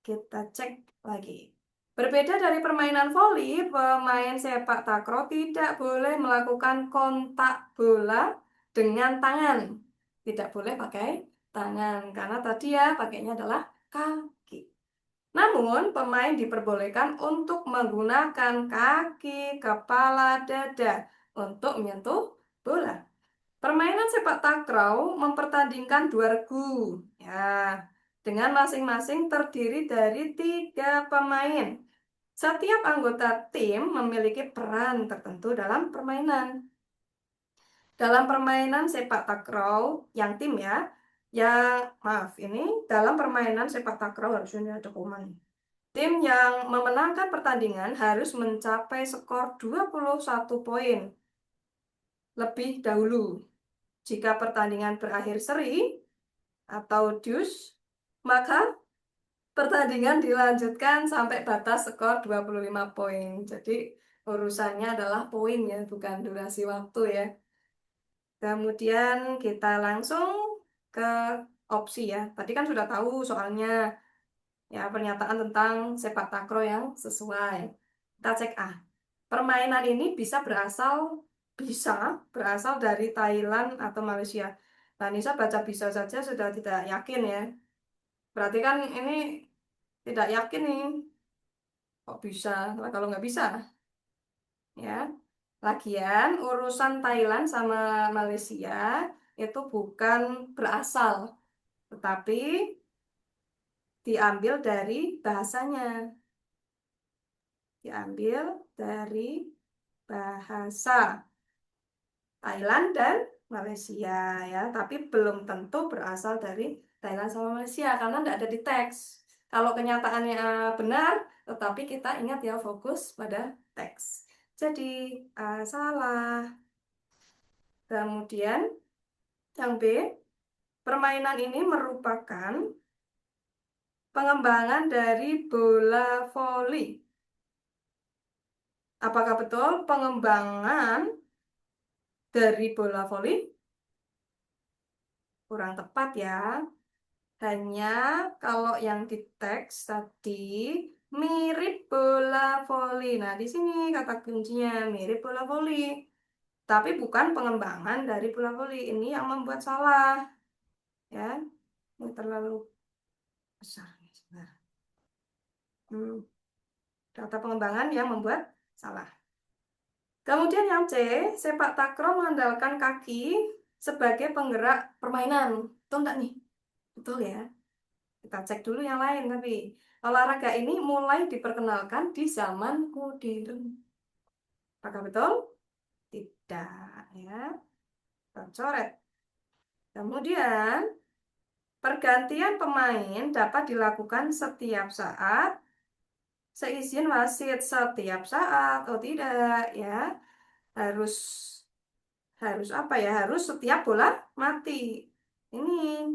Kita cek lagi. Berbeda dari permainan voli, pemain sepak takraw tidak boleh melakukan kontak bola dengan tangan. Tidak boleh pakai tangan, karena tadi ya pakainya adalah kaki. Namun, pemain diperbolehkan untuk menggunakan kaki, kepala, dada untuk menyentuh bola. Permainan sepak takraw mempertandingkan dua regu, ya, dengan masing-masing terdiri dari tiga pemain. Setiap anggota tim memiliki peran tertentu dalam permainan. Dalam permainan sepak takraw yang tim ya, maaf ini dalam permainan sepak takraw harusnya ada koma nih. Tim yang memenangkan pertandingan harus mencapai skor 21 poin lebih dahulu. Jika pertandingan berakhir seri atau deuce, maka pertandingan dilanjutkan sampai batas skor 25 poin. Jadi urusannya adalah poin ya, bukan durasi waktu ya. Kemudian kita langsung ke opsi ya. Tadi kan sudah tahu soalnya ya pernyataan tentang sepak takraw yang sesuai. Kita cek A. Permainan ini bisa berasal dari Thailand atau Malaysia. Nah, Nisa baca bisa saja sudah tidak yakin ya. Berarti kan ini tidak yakin nih. Kok bisa? Nah, kalau nggak bisa. ya. Lagian urusan Thailand sama Malaysia itu bukan berasal, tetapi diambil dari bahasanya, diambil dari bahasa Thailand dan Malaysia ya, tapi belum tentu berasal dari Thailand sama Malaysia karena tidak ada di teks. Kalau kenyataannya benar, tetapi kita ingat ya fokus pada teks. Jadi salah. Kemudian yang B, permainan ini merupakan pengembangan dari bola voli. Apakah betul pengembangan dari bola voli? Kurang tepat ya. Hanya kalau yang di teks tadi mirip bola voli. Nah, di sini kata kuncinya mirip bola voli. Tapi bukan pengembangan dari bola voli. Ini yang membuat salah. Ya, ini terlalu besar. Sebentar. Kata pengembangan yang membuat salah. Kemudian yang C, sepak takraw mengandalkan kaki sebagai penggerak permainan. Betul nggak nih? Betul ya. Kita cek dulu yang lain, tapi olahraga ini mulai diperkenalkan di zaman modern. Apakah betul? Tidak, ya. Kita coret. Kemudian, pergantian pemain dapat dilakukan setiap saat, seizin wasit setiap saat. Oh tidak, ya. Harus harus apa ya? Harus setiap bola mati. Ini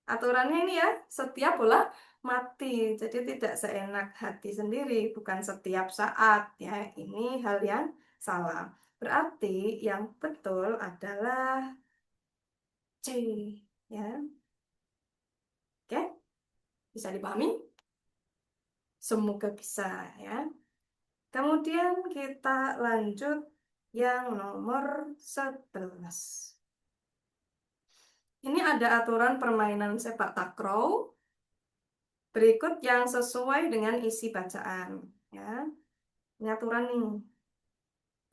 aturannya ini ya, setiap bola mati. Jadi tidak seenak hati sendiri, bukan setiap saat ya. Ini hal yang salah. Berarti yang betul adalah C ya. Oke, bisa dipahami? Semoga bisa ya. Kemudian kita lanjut yang nomor 11. Ini ada aturan permainan sepak takraw berikut yang sesuai dengan isi bacaan ya. Ini aturan nih.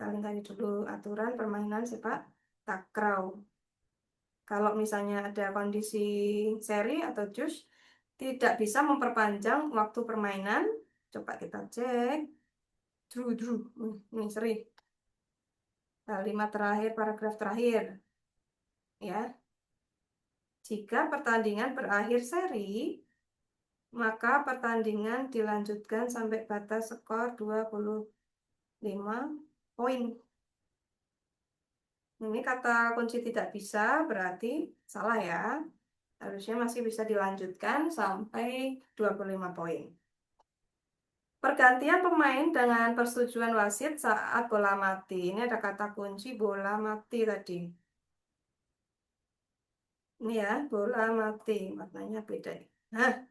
Kita lihat dulu aturan permainan sepak takraw. Kalau misalnya ada kondisi seri atau jus tidak bisa memperpanjang waktu permainan, coba kita cek. Drew. Ini seri. Kalimat terakhir, paragraf terakhir. Ya. Jika pertandingan berakhir seri, maka pertandingan dilanjutkan sampai batas skor 25 poin. Ini kata kunci tidak bisa berarti salah ya. Harusnya masih bisa dilanjutkan sampai 25 poin. Pergantian pemain dengan persetujuan wasit saat bola mati. Ini ada kata kunci bola mati tadi. Ini ya, bola mati. Maknanya beda. Nah,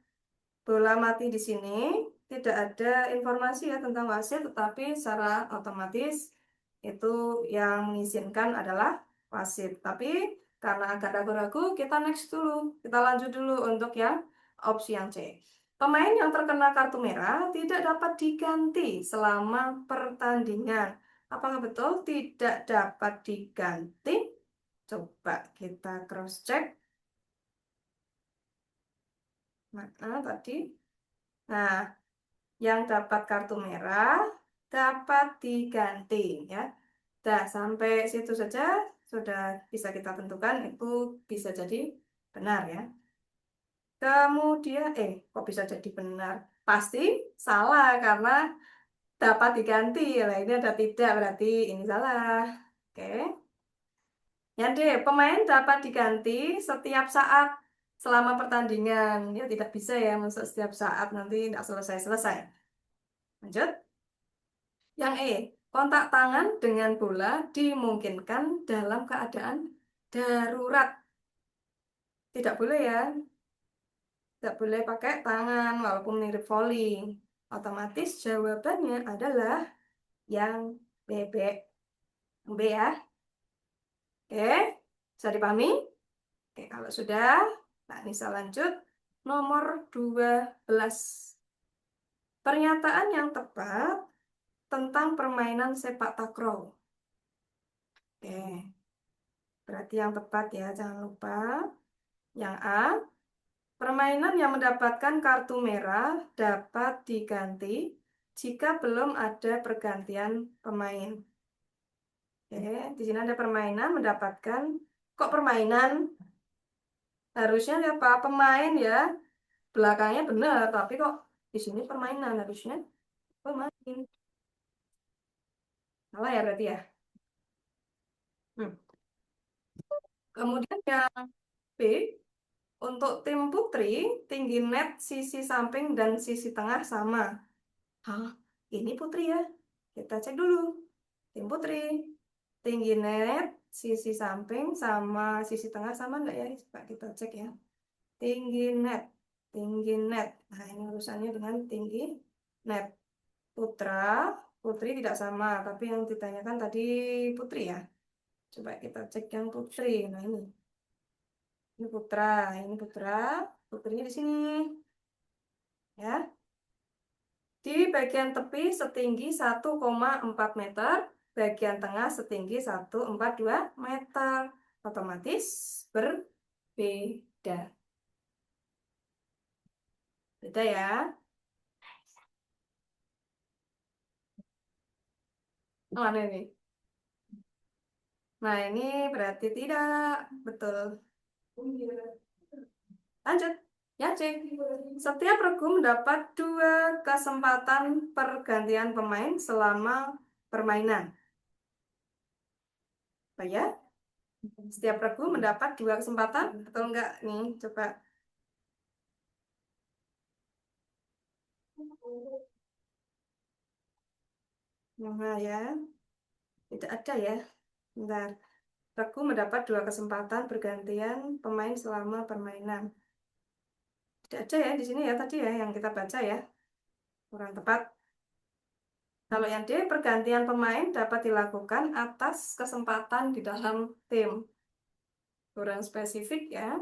bola mati di sini tidak ada informasi ya tentang wasit, tetapi secara otomatis itu yang mengizinkan adalah wasit. Tapi karena agak ragu-ragu, kita next dulu. Kita lanjut dulu untuk yang opsi yang C. Pemain yang terkena kartu merah tidak dapat diganti selama pertandingan. Apakah betul tidak dapat diganti? Coba kita cross check. Mana tadi? Nah, yang dapat kartu merah dapat diganti ya. Nah, sampai situ saja sudah bisa kita tentukan itu bisa jadi benar ya. Kemudian kok bisa jadi benar? Pasti salah karena dapat diganti. Nah, ini ada tidak berarti ini salah. Oke. Yang D, pemain dapat diganti setiap saat selama pertandingan. Ya tidak bisa ya masuk setiap saat nanti tidak selesai-selesai. Lanjut. Yang E, kontak tangan dengan bola dimungkinkan dalam keadaan darurat. Tidak boleh ya. Tidak boleh pakai tangan walaupun mirip volley. Otomatis jawabannya adalah yang B ya. Oke, bisa dipahami? Oke, kalau sudah, nah bisa lanjut nomor 12. Pernyataan yang tepat tentang permainan sepak takraw. Oke, berarti yang tepat ya, jangan lupa. Yang A, permainan yang mendapatkan kartu merah dapat diganti jika belum ada pergantian pemain. Oke, di sini ada permainan mendapatkan, kok permainan? Harusnya apa? Pemain ya. Belakangnya benar, tapi kok di sini permainan harusnya pemain. Salah ya berarti ya. Hmm. Kemudian yang B, untuk tim putri, tinggi net sisi samping dan sisi tengah sama. Hah, ini putri ya. Kita cek dulu. Tim putri, tinggi net sisi samping sama sisi tengah sama enggak ya? Coba kita cek ya. Tinggi net, tinggi net. Nah, ini urusannya dengan tinggi net. Putra, putri tidak sama, tapi yang ditanyakan tadi putri ya. Coba kita cek yang putri. Nah, ini putra, ini putra, putrinya di sini ya. Di bagian tepi setinggi 1,4 meter, bagian tengah setinggi 1,42 meter. Otomatis berbeda. Beda ya. Mana ini? Nah, ini berarti tidak betul. Lanjut. Ya, C. Setiap regu mendapat 2 kesempatan pergantian pemain selama permainan. Apa ya? Setiap regu mendapat 2 kesempatan, betul enggak? Nih, coba. Nah, ya. Tidak ada ya. Bentar. Regu mendapat 2 kesempatan pergantian pemain selama permainan. Tidak ada ya di sini ya tadi ya yang kita baca ya. Kurang tepat. Kalau yang D, pergantian pemain dapat dilakukan atas kesempatan di dalam tim. Kurang spesifik ya.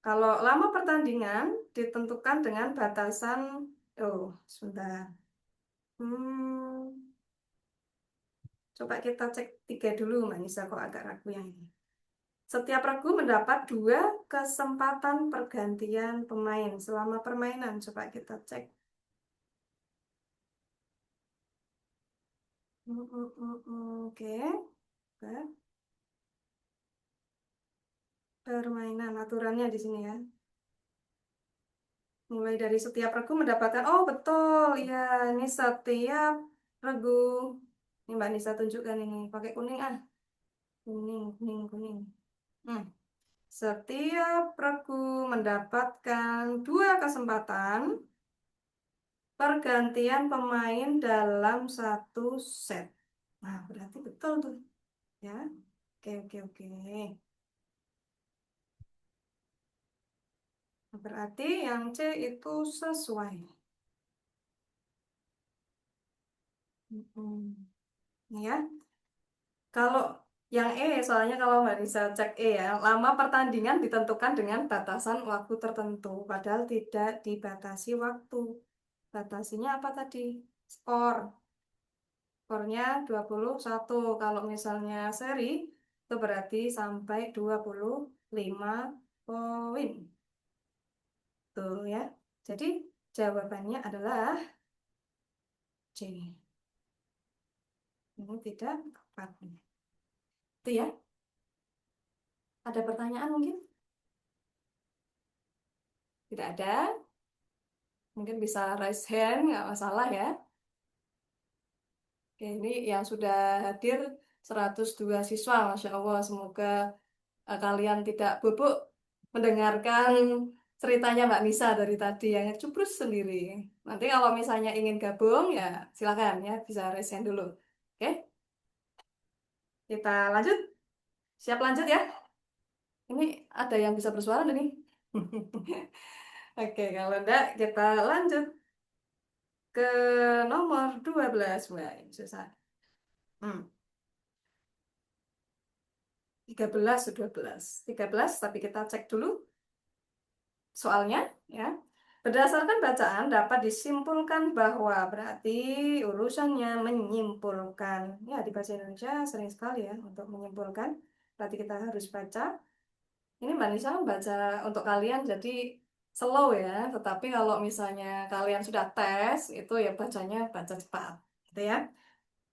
Kalau lama pertandingan ditentukan dengan batasan, oh sebentar. Hmm, coba kita cek 3 dulu, Mbak Nisa, kok agak ragu yang ini. Setiap regu mendapat 2 kesempatan pergantian pemain selama permainan. Coba kita cek. Oke. Oke. Permainan aturannya di sini ya. Mulai dari setiap regu mendapatkan, oh betul, ya ini setiap regu. Ini Mbak Nisa tunjukkan ini, pakai kuning ah. Kuning, kuning, kuning. Hmm. Setiap regu mendapatkan 2 kesempatan pergantian pemain dalam satu set. Nah, berarti betul tuh. Ya, oke, oke, oke. Berarti yang C itu sesuai. Hmm. Ya, kalau yang E, soalnya kalau nggak bisa cek E ya, lama pertandingan ditentukan dengan batasan waktu tertentu, padahal tidak dibatasi waktu. Batasinya apa tadi? Skor. Skornya 21. Kalau misalnya seri, itu berarti sampai 25 poin. Tuh ya. Jadi jawabannya adalah C. Ini tidak tepat. Itu ya. Ada pertanyaan mungkin? Tidak ada. Mungkin bisa raise hand, nggak masalah ya. Oke, ini yang sudah hadir 102 siswa, Masya Allah. Semoga kalian tidak bubuk mendengarkan ceritanya Mbak Nisa dari tadi yang cuprus sendiri. Nanti kalau misalnya ingin gabung, ya silakan ya, bisa raise hand dulu. Oke, kita lanjut. Siap lanjut ya? Ini ada yang bisa bersuara nih. Oke, kalau enggak, kita lanjut ke nomor 12. Wah, ini susah. 13 atau 12. 13, tapi kita cek dulu soalnya ya. Berdasarkan bacaan dapat disimpulkan bahwa berarti urusannya menyimpulkan. Ya, di bahasa Indonesia sering sekali ya untuk menyimpulkan. Berarti kita harus baca. Ini Mbak Nisa baca untuk kalian jadi slow ya. Tetapi kalau misalnya kalian sudah tes, itu ya bacanya baca cepat. Gitu ya.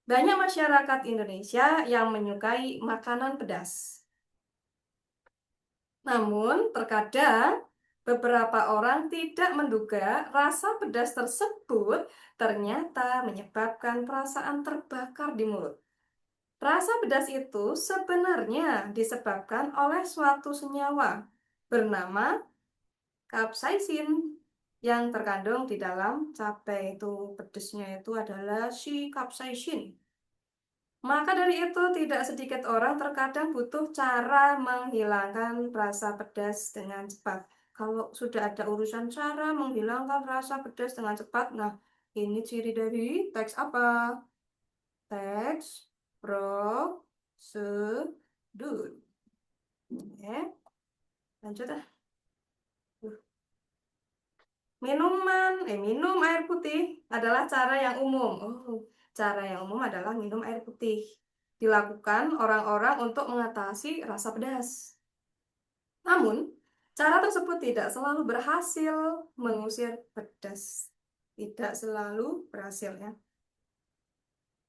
Banyak masyarakat Indonesia yang menyukai makanan pedas. Namun, terkadang beberapa orang tidak menduga rasa pedas tersebut ternyata menyebabkan perasaan terbakar di mulut. Rasa pedas itu sebenarnya disebabkan oleh suatu senyawa bernama capsaicin yang terkandung di dalam cabai. Itu pedasnya itu adalah si capsaicin. Maka dari itu, tidak sedikit orang terkadang butuh cara menghilangkan rasa pedas dengan cepat. Kalau sudah ada urusan cara menghilangkan rasa pedas dengan cepat, nah ini ciri dari teks apa? Teks prosedur. Ya, lanjut ah. Minum air putih adalah cara yang umum. Oh, cara yang umum adalah minum air putih. Dilakukan orang-orang untuk mengatasi rasa pedas. Namun, cara tersebut tidak selalu berhasil mengusir pedas. Tidak selalu berhasil ya.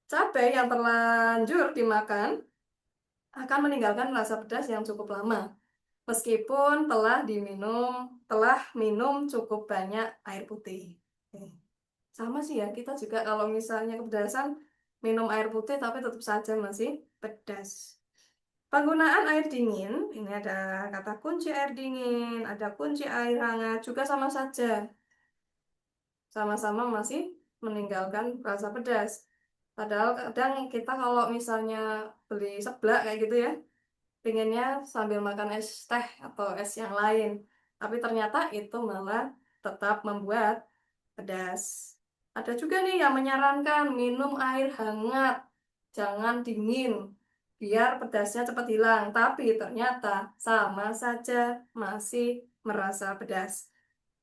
Cabai yang terlanjur dimakan akan meninggalkan rasa pedas yang cukup lama. Meskipun telah minum cukup banyak air putih. Oke. Sama sih ya, kita juga kalau misalnya kepedasan minum air putih tapi tetap saja masih pedas. Penggunaan air dingin, ini ada kata kunci air dingin, ada kunci air hangat, juga sama saja. Sama-sama masih meninggalkan rasa pedas. Padahal kadang kita kalau misalnya beli seblak kayak gitu ya, pengennya sambil makan es teh atau es yang lain. Tapi ternyata itu malah tetap membuat pedas. Ada juga nih yang menyarankan minum air hangat, jangan dingin, biar pedasnya cepat hilang. Tapi ternyata sama saja masih merasa pedas.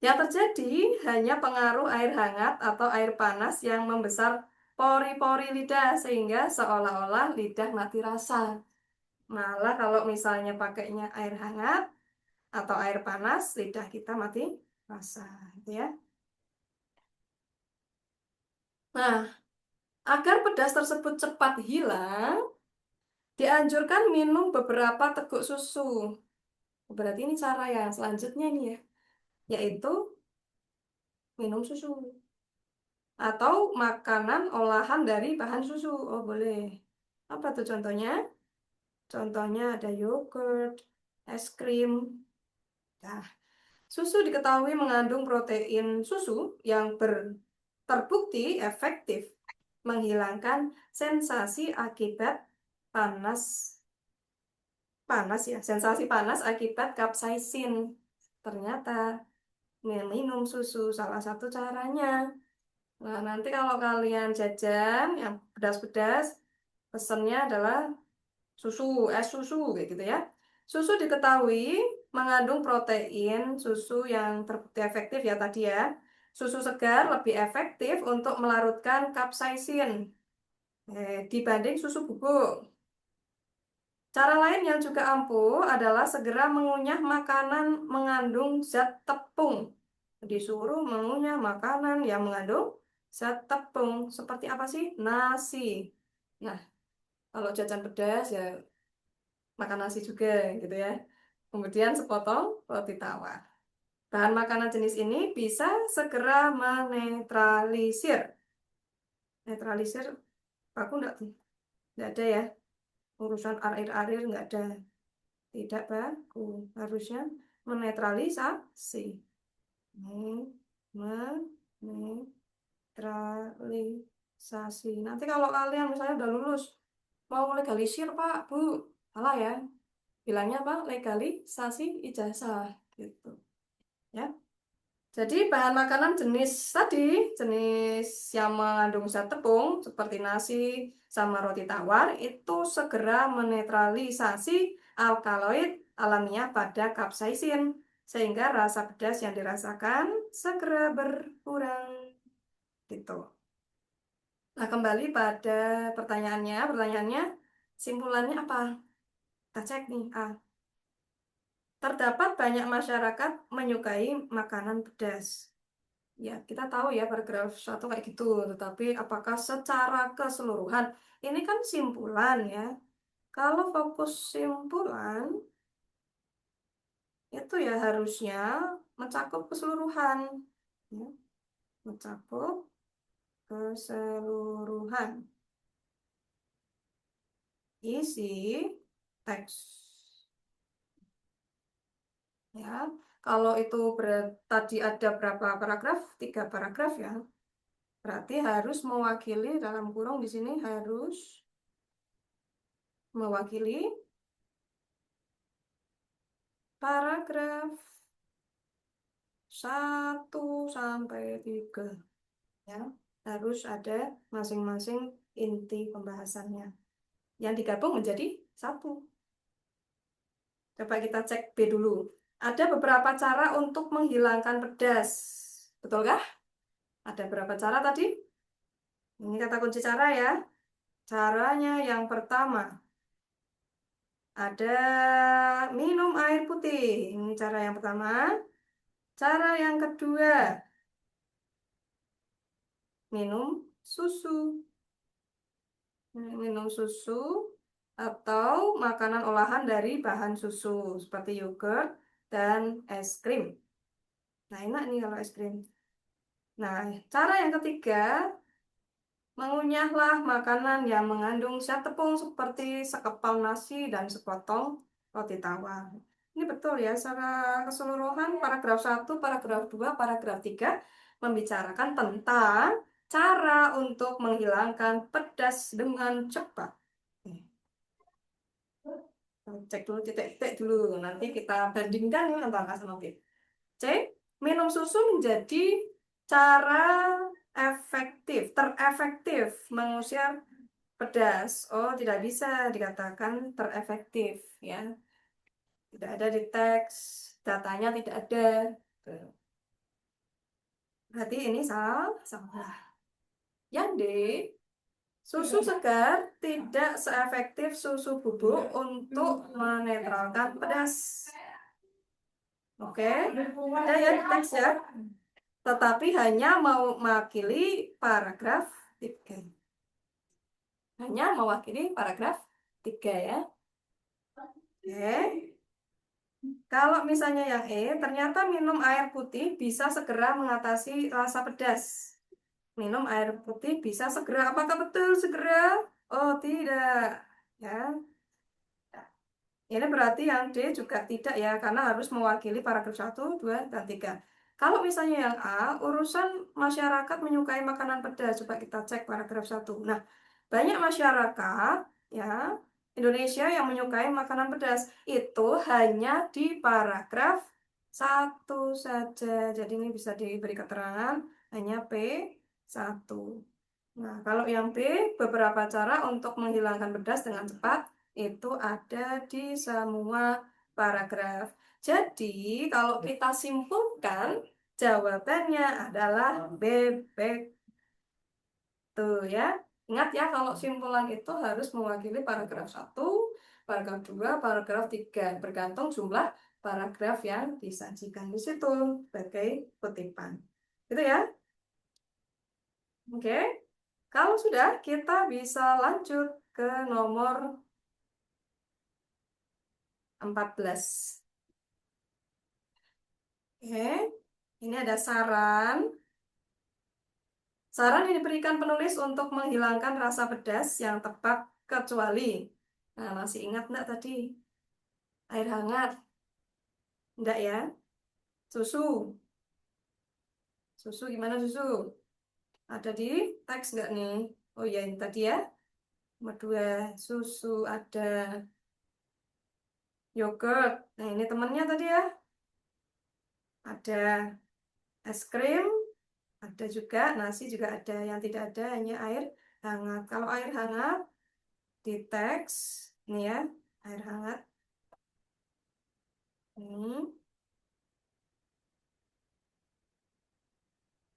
Yang terjadi hanya pengaruh air hangat atau air panas yang membesar pori-pori lidah sehingga seolah-olah lidah mati rasa. Malah kalau misalnya pakainya air hangat atau air panas, lidah kita mati rasa, gitu ya. Nah, agar pedas tersebut cepat hilang, dianjurkan minum beberapa teguk susu. Berarti ini cara yang selanjutnya nih ya, yaitu minum susu atau makanan olahan dari bahan susu. Oh, boleh. Apa tuh contohnya? Contohnya ada yogurt, es krim. Nah, susu diketahui mengandung protein susu yang terbukti efektif menghilangkan sensasi akibat panas sensasi panas akibat capsaicin. Ternyata minum susu salah satu caranya. Nah, nanti kalau kalian jajan yang pedas-pedas, pesennya adalah susu, es susu kayak gitu ya. Susu diketahui mengandung protein susu yang terbukti efektif ya tadi ya. Susu segar lebih efektif untuk melarutkan capsaicin dibanding susu bubuk. Cara lain yang juga ampuh adalah segera mengunyah makanan mengandung zat tepung. Disuruh mengunyah makanan yang mengandung zat tepung. Seperti apa sih? Nasi. Nah, kalau jajan pedas ya makan nasi juga gitu ya. Kemudian sepotong roti tawar. Bahan makanan jenis ini bisa segera menetralisir. Netralisir, aku enggak ada ya. Urusan air-air enggak ada. Tidak baku. Harusnya menetralisasi. Menetralisasi. Nanti kalau kalian misalnya udah lulus, mau legalisir Pak, Bu. Salah ya. Bilangnya apa? Legalisasi ijazah. Gitu. Ya. Jadi bahan makanan jenis tadi, jenis yang mengandung zat tepung seperti nasi sama roti tawar itu segera menetralisasi alkaloid alamiah pada kapsaisin. sehingga rasa pedas yang dirasakan segera berkurang. Gitu. Nah, kembali pada pertanyaannya. Pertanyaannya, simpulannya apa? Kita cek nih. A. Terdapat banyak masyarakat menyukai makanan pedas. Ya, kita tahu ya paragraf 1 kayak gitu. Tetapi apakah secara keseluruhan? Ini kan simpulan ya. Kalau fokus simpulan, itu ya harusnya mencakup keseluruhan. Ya, mencakup keseluruhan isi teks. Ya, kalau itu tadi ada berapa paragraf? 3 paragraf ya. Berarti harus mewakili dalam kurung di sini harus mewakili paragraf 1 sampai 3. Ya, harus ada masing-masing inti pembahasannya yang digabung menjadi satu. Coba kita cek B dulu. Ada beberapa cara untuk menghilangkan pedas. Betulkah? Ada berapa cara tadi? Ini kata kunci cara ya. Caranya yang pertama, ada minum air putih. Ini cara yang pertama. Cara yang kedua, minum susu. Minum susu atau makanan olahan dari bahan susu seperti yogurt dan es krim. Nah, enak nih kalau es krim. Nah, cara yang ketiga, mengunyahlah makanan yang mengandung zat tepung seperti sekepal nasi dan sepotong roti tawar. Ini betul ya, secara keseluruhan paragraf 1, paragraf 2, paragraf 3 membicarakan tentang cara untuk menghilangkan pedas dengan cepat. Cek dulu titik-titik dulu, nanti kita bandingkan ya antara A sama B. C. Minum susu menjadi cara terefektif mengusir pedas. Oh, tidak bisa dikatakan terefektif ya. Tidak ada di teks, datanya tidak ada. Tuh. Berarti ini salah. Yang D, susu segar tidak seefektif susu bubuk untuk menetralkan pedas. Oke, ada ya di teks ya. Tetapi hanya mau mewakili paragraf 3. Hanya mewakili paragraf 3 ya. Oke. Kalau misalnya yang E, ternyata minum air putih bisa segera mengatasi rasa pedas. Minum air putih bisa segera. Apakah betul segera? Oh, tidak. Ya. Ini berarti yang D juga tidak ya, karena harus mewakili paragraf 1, 2, dan 3. Kalau misalnya yang A, urusan masyarakat menyukai makanan pedas. Coba kita cek paragraf 1. Nah, banyak masyarakat ya Indonesia yang menyukai makanan pedas. Itu hanya di paragraf 1 saja. Jadi ini bisa diberi keterangan hanya P1. Nah, kalau yang B, beberapa cara untuk menghilangkan pedas dengan cepat itu ada di semua paragraf. Jadi, kalau kita simpulkan, jawabannya adalah B, B. Tuh ya. Ingat ya, kalau simpulan itu harus mewakili paragraf 1, paragraf 2, paragraf 3. Bergantung jumlah paragraf yang disajikan di situ sebagai kutipan. Gitu ya. Oke. Kalau sudah, kita bisa lanjut ke nomor 14. Oke, ini ada saran. Saran yang diberikan penulis untuk menghilangkan rasa pedas yang tepat kecuali. Nah, masih ingat enggak tadi? Air hangat. Enggak ya? Susu. Susu gimana susu? Ada di teks enggak nih? Oh ya, ini tadi ya. Nomor 2, susu ada. Yogurt. Nah, ini temannya tadi ya. Ada es krim. Ada juga, nasi juga ada. Yang tidak ada hanya air hangat. Kalau air hangat di teks, ini ya, air hangat. Ini.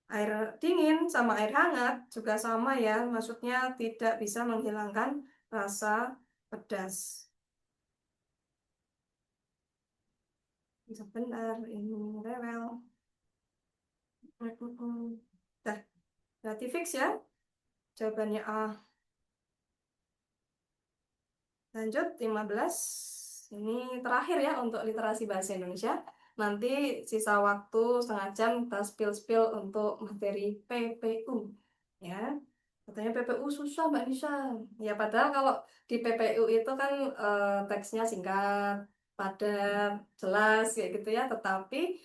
Air dingin sama air hangat juga sama ya, maksudnya tidak bisa menghilangkan rasa pedas. Sebentar, ini rewel. Dah, berarti fix ya. Jawabannya A. Lanjut, 15. Ini terakhir ya untuk literasi bahasa Indonesia. Nanti sisa waktu setengah jam kita spill-spill untuk materi PPU. Ya, katanya PPU susah Mbak Nisa. Ya, padahal kalau di PPU itu kan teksnya singkat, padat, jelas kayak gitu ya. Tetapi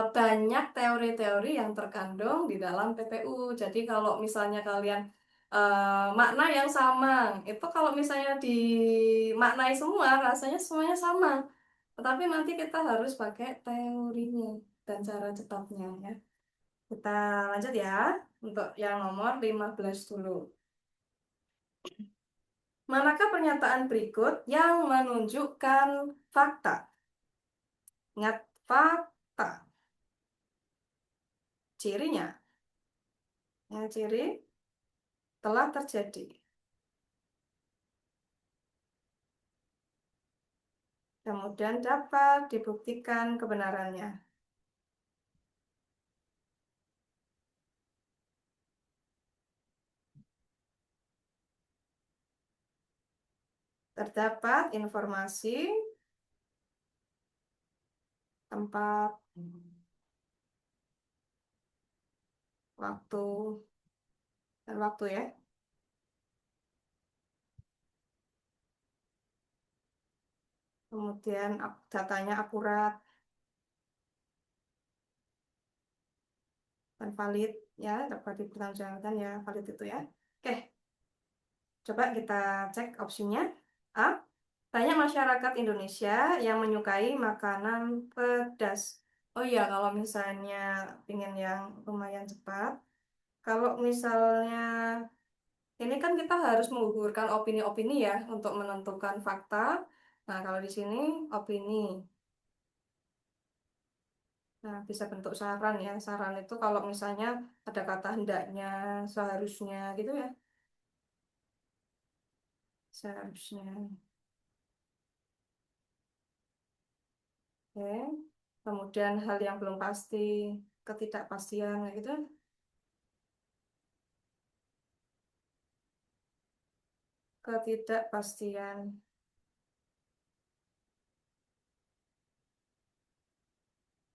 banyak teori-teori yang terkandung di dalam PPU. Jadi kalau misalnya kalian makna yang sama. Itu kalau misalnya dimaknai semua, rasanya semuanya sama. Tetapi nanti kita harus pakai teorinya dan cara cetaknya ya. Kita lanjut ya untuk yang nomor 15 dulu. Manakah pernyataan berikut yang menunjukkan fakta? Ingat fakta. Cirinya. Yang ciri telah terjadi. Kemudian dapat dibuktikan kebenarannya. Terdapat informasi, tempat, waktu, dan waktu ya. Kemudian datanya akurat dan valid ya, dapat dipertanggungjawabkan ya, valid itu ya. Oke, coba kita cek opsinya. A. Banyak masyarakat Indonesia yang menyukai makanan pedas. Oh iya, kalau misalnya ingin yang lumayan cepat, kalau misalnya ini kan kita harus menggugurkan opini-opini ya untuk menentukan fakta. Nah, kalau di sini opini. Nah, bisa bentuk saran ya. Saran itu kalau misalnya ada kata hendaknya, seharusnya gitu ya. Seharusnya. Oke. Kemudian hal yang belum pasti, ketidakpastian kayak gitu. Ketidakpastian.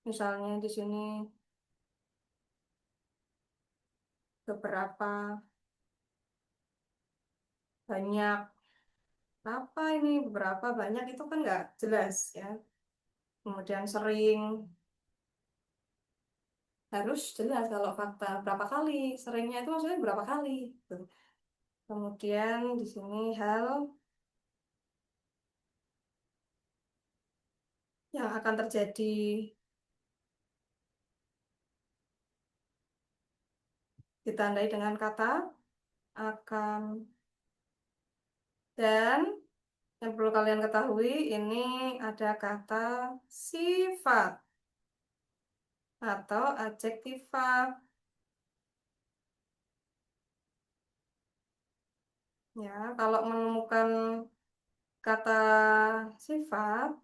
Misalnya di sini beberapa, banyak. Apa ini beberapa, banyak itu kan nggak jelas ya. Kemudian sering, harus jelas kalau fakta berapa kali. Seringnya itu maksudnya berapa kali. Tuh. Kemudian di sini hal yang akan terjadi ditandai dengan kata akan. Dan yang perlu kalian ketahui ini ada kata sifat atau adjektiva. Ya, kalau menemukan kata sifat,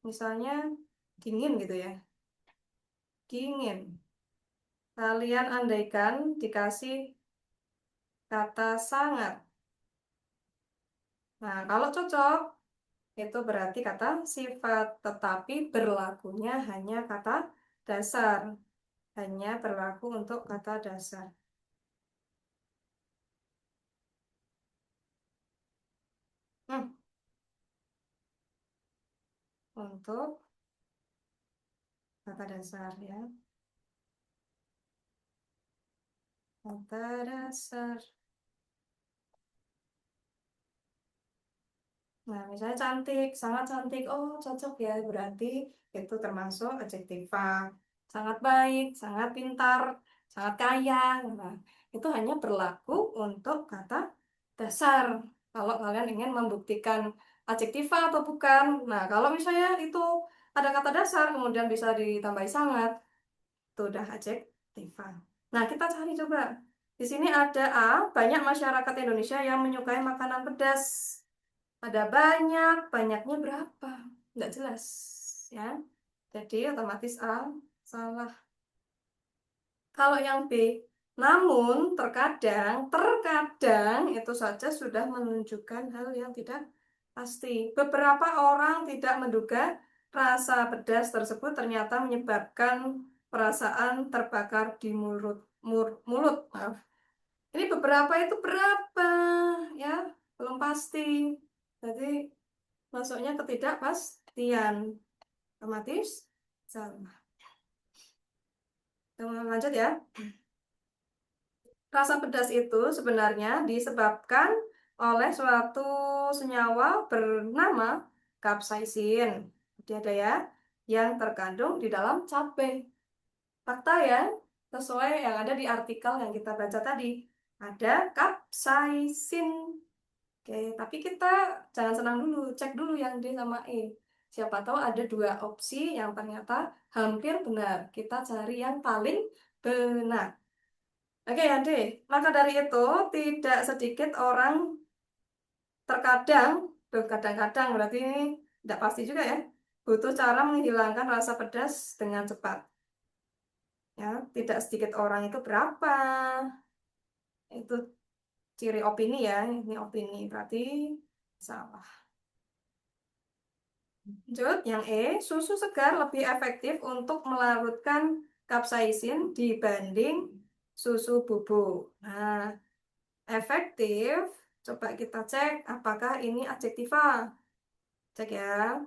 misalnya dingin gitu ya, dingin. Kalian andaikan dikasih kata sangat. Nah, kalau cocok, itu berarti kata sifat, tetapi berlakunya hanya kata dasar. Hanya berlaku untuk kata dasar. Hmm, untuk kata dasar ya. Kata dasar. Nah, misalnya cantik, sangat cantik. Oh, cocok ya. Berarti itu termasuk adjektiva. Sangat baik, sangat pintar, sangat kaya. Nah, itu hanya berlaku untuk kata dasar. Kalau kalian ingin membuktikan adjektiva atau bukan. Nah, kalau misalnya itu ada kata dasar, kemudian bisa ditambahi sangat, itu udah adjektiva. Nah, kita cari coba. Di sini ada A, banyak masyarakat Indonesia yang menyukai makanan pedas. Ada banyak, banyaknya berapa? Nggak jelas, ya. Jadi otomatis A salah. Kalau yang B, namun terkadang itu saja sudah menunjukkan hal yang tidak pasti. Beberapa orang tidak menduga rasa pedas tersebut ternyata menyebabkan perasaan terbakar di mulut. Maaf. Ini beberapa itu berapa, ya, belum pasti. Jadi masuknya ketidakpastian. Otomatis salah. Kita lanjut ya. Rasa pedas itu sebenarnya disebabkan oleh suatu senyawa bernama kapsaisin. Jadi ada ya, yang terkandung di dalam cabai. Fakta ya, sesuai yang ada di artikel yang kita baca tadi. Ada kapsaisin. Oke, tapi kita jangan senang dulu, cek dulu yang D sama E. Siapa tahu ada dua opsi yang ternyata hampir benar. Kita cari yang paling benar. Oke, Ade. Maka dari itu, tidak sedikit orang terkadang, tuh kadang-kadang berarti ini tidak pasti juga ya, butuh cara menghilangkan rasa pedas dengan cepat. Ya, tidak sedikit orang itu berapa? Itu ciri opini ya, ini opini berarti salah. Lanjut, yang E, susu segar lebih efektif untuk melarutkan kapsaisin dibanding susu bubuk. Nah, efektif, coba kita cek apakah ini adjektiva. Cek ya,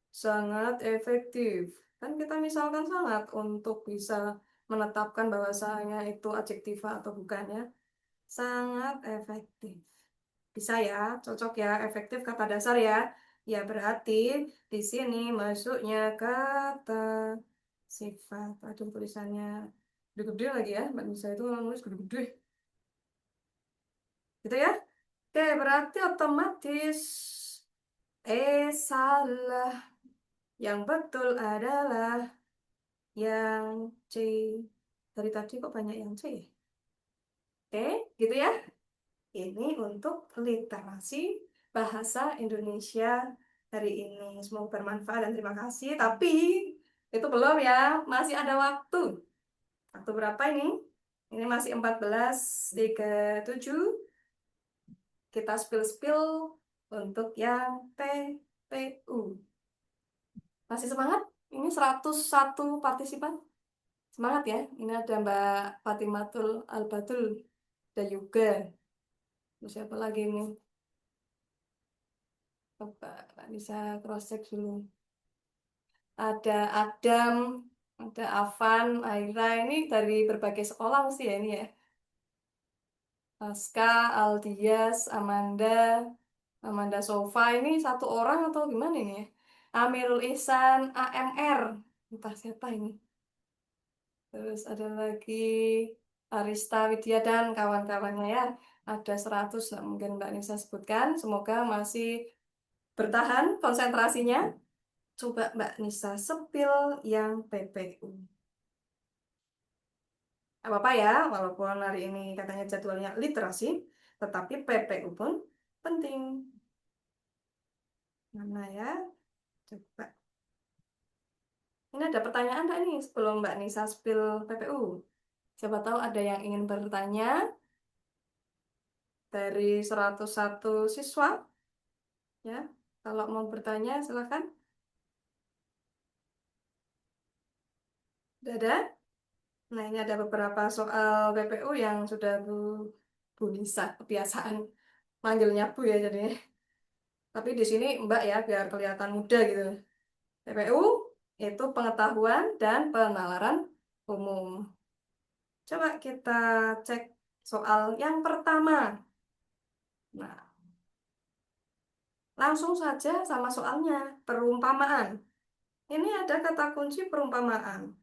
sangat efektif. Kan kita misalkan sangat untuk bisa menetapkan bahwasanya itu adjektiva atau bukan ya. Sangat efektif. Bisa ya, cocok ya, efektif kata dasar ya. Ya berarti di sini masuknya kata sifat. Aduh tulisannya gede-gede lagi ya. Mbak Nisa itu nulis gede-gede. Gitu ya. Oke, berarti otomatis salah. Yang betul adalah yang C. Dari tadi kok banyak yang C ya? Oke, gitu ya. Ini untuk literasi bahasa Indonesia hari ini. Semoga bermanfaat dan terima kasih. Tapi itu belum ya, masih ada waktu. Waktu berapa ini? Ini masih 14.37. Kita spill-spill untuk yang PPU. Masih semangat? Ini 101 partisipan. Semangat ya. Ini ada Mbak Fatimatul Albatul. Ada juga. Terus siapa lagi ini? Coba bisa cross check dulu. Ada Adam, ada Afan, Aira. Ini dari berbagai sekolah mesti ya ini ya. Aska, Aldias, Amanda Sofa. Ini satu orang atau gimana ini ya? Amirul Ihsan, AMR. Entah siapa ini. Terus ada lagi Arista Widya dan kawan-kawannya ya. Ada 100, nah mungkin Mbak Nisa sebutkan. Semoga masih bertahan konsentrasinya. Coba Mbak Nisa sepil yang PPU. Apa-apa ya, walaupun hari ini katanya jadwalnya literasi, tetapi PPU pun penting. Mana ya? Coba. Ini ada pertanyaan nggak nih sebelum Mbak Nisa spill PPU? Siapa tahu ada yang ingin bertanya dari 101 siswa. Ya, kalau mau bertanya silakan. Sudah ada? Nah, ini ada beberapa soal PPU yang sudah Bu Nisa kebiasaan manggilnya Bu ya jadi. Tapi di sini Mbak ya biar kelihatan muda gitu. PPU itu pengetahuan dan penalaran umum. Coba kita cek soal yang pertama. Nah, langsung saja sama soalnya, perumpamaan. Ini ada kata kunci perumpamaan.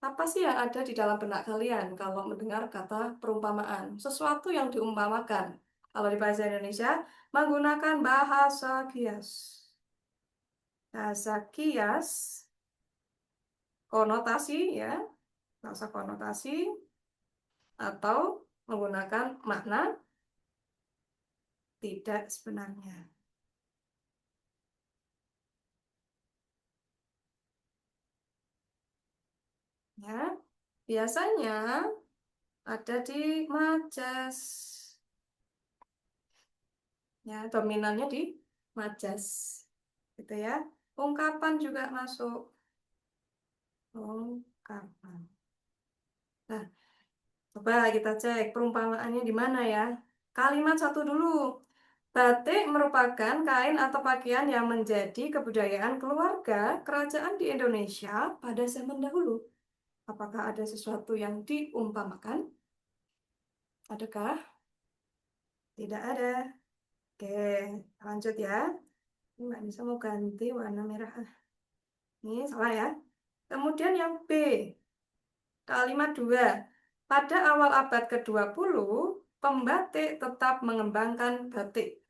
Apa sih yang ada di dalam benak kalian kalau mendengar kata perumpamaan? Sesuatu yang diumpamakan. Kalau di bahasa Indonesia, menggunakan bahasa kias. Bahasa kias, konotasi ya, bahasa konotasi. atau menggunakan makna tidak sebenarnya. Ya, biasanya ada di majas. Ya, dominannya di majas. Gitu ya. Ungkapan juga masuk. Ungkapan. Nah, coba kita cek perumpamaannya di mana ya. Kalimat satu dulu. Batik merupakan kain atau pakaian yang menjadi kebudayaan keluarga kerajaan di Indonesia pada zaman dahulu. Apakah ada sesuatu yang diumpamakan? Adakah? Tidak ada. Oke, lanjut ya. Mbak Nisa mau ganti warna merah. Ini salah ya. Kemudian yang B, kalimat 2. Pada awal abad ke-20, pembatik tetap mengembangkan batik,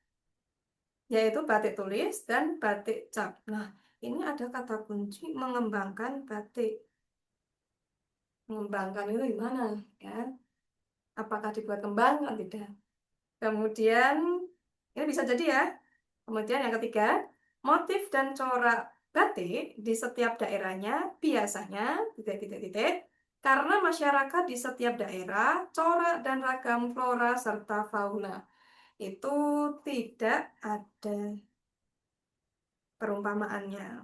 yaitu batik tulis dan batik cap. Nah, ini ada kata kunci mengembangkan batik. Mengembangkan itu gimana? Ya, apakah dibuat kembang atau tidak? Kemudian, ini bisa jadi ya. Kemudian yang ketiga, motif dan corak batik di setiap daerahnya biasanya titik-titik-titik karena masyarakat di setiap daerah, corak dan ragam flora serta fauna. Itu tidak ada perumpamaannya.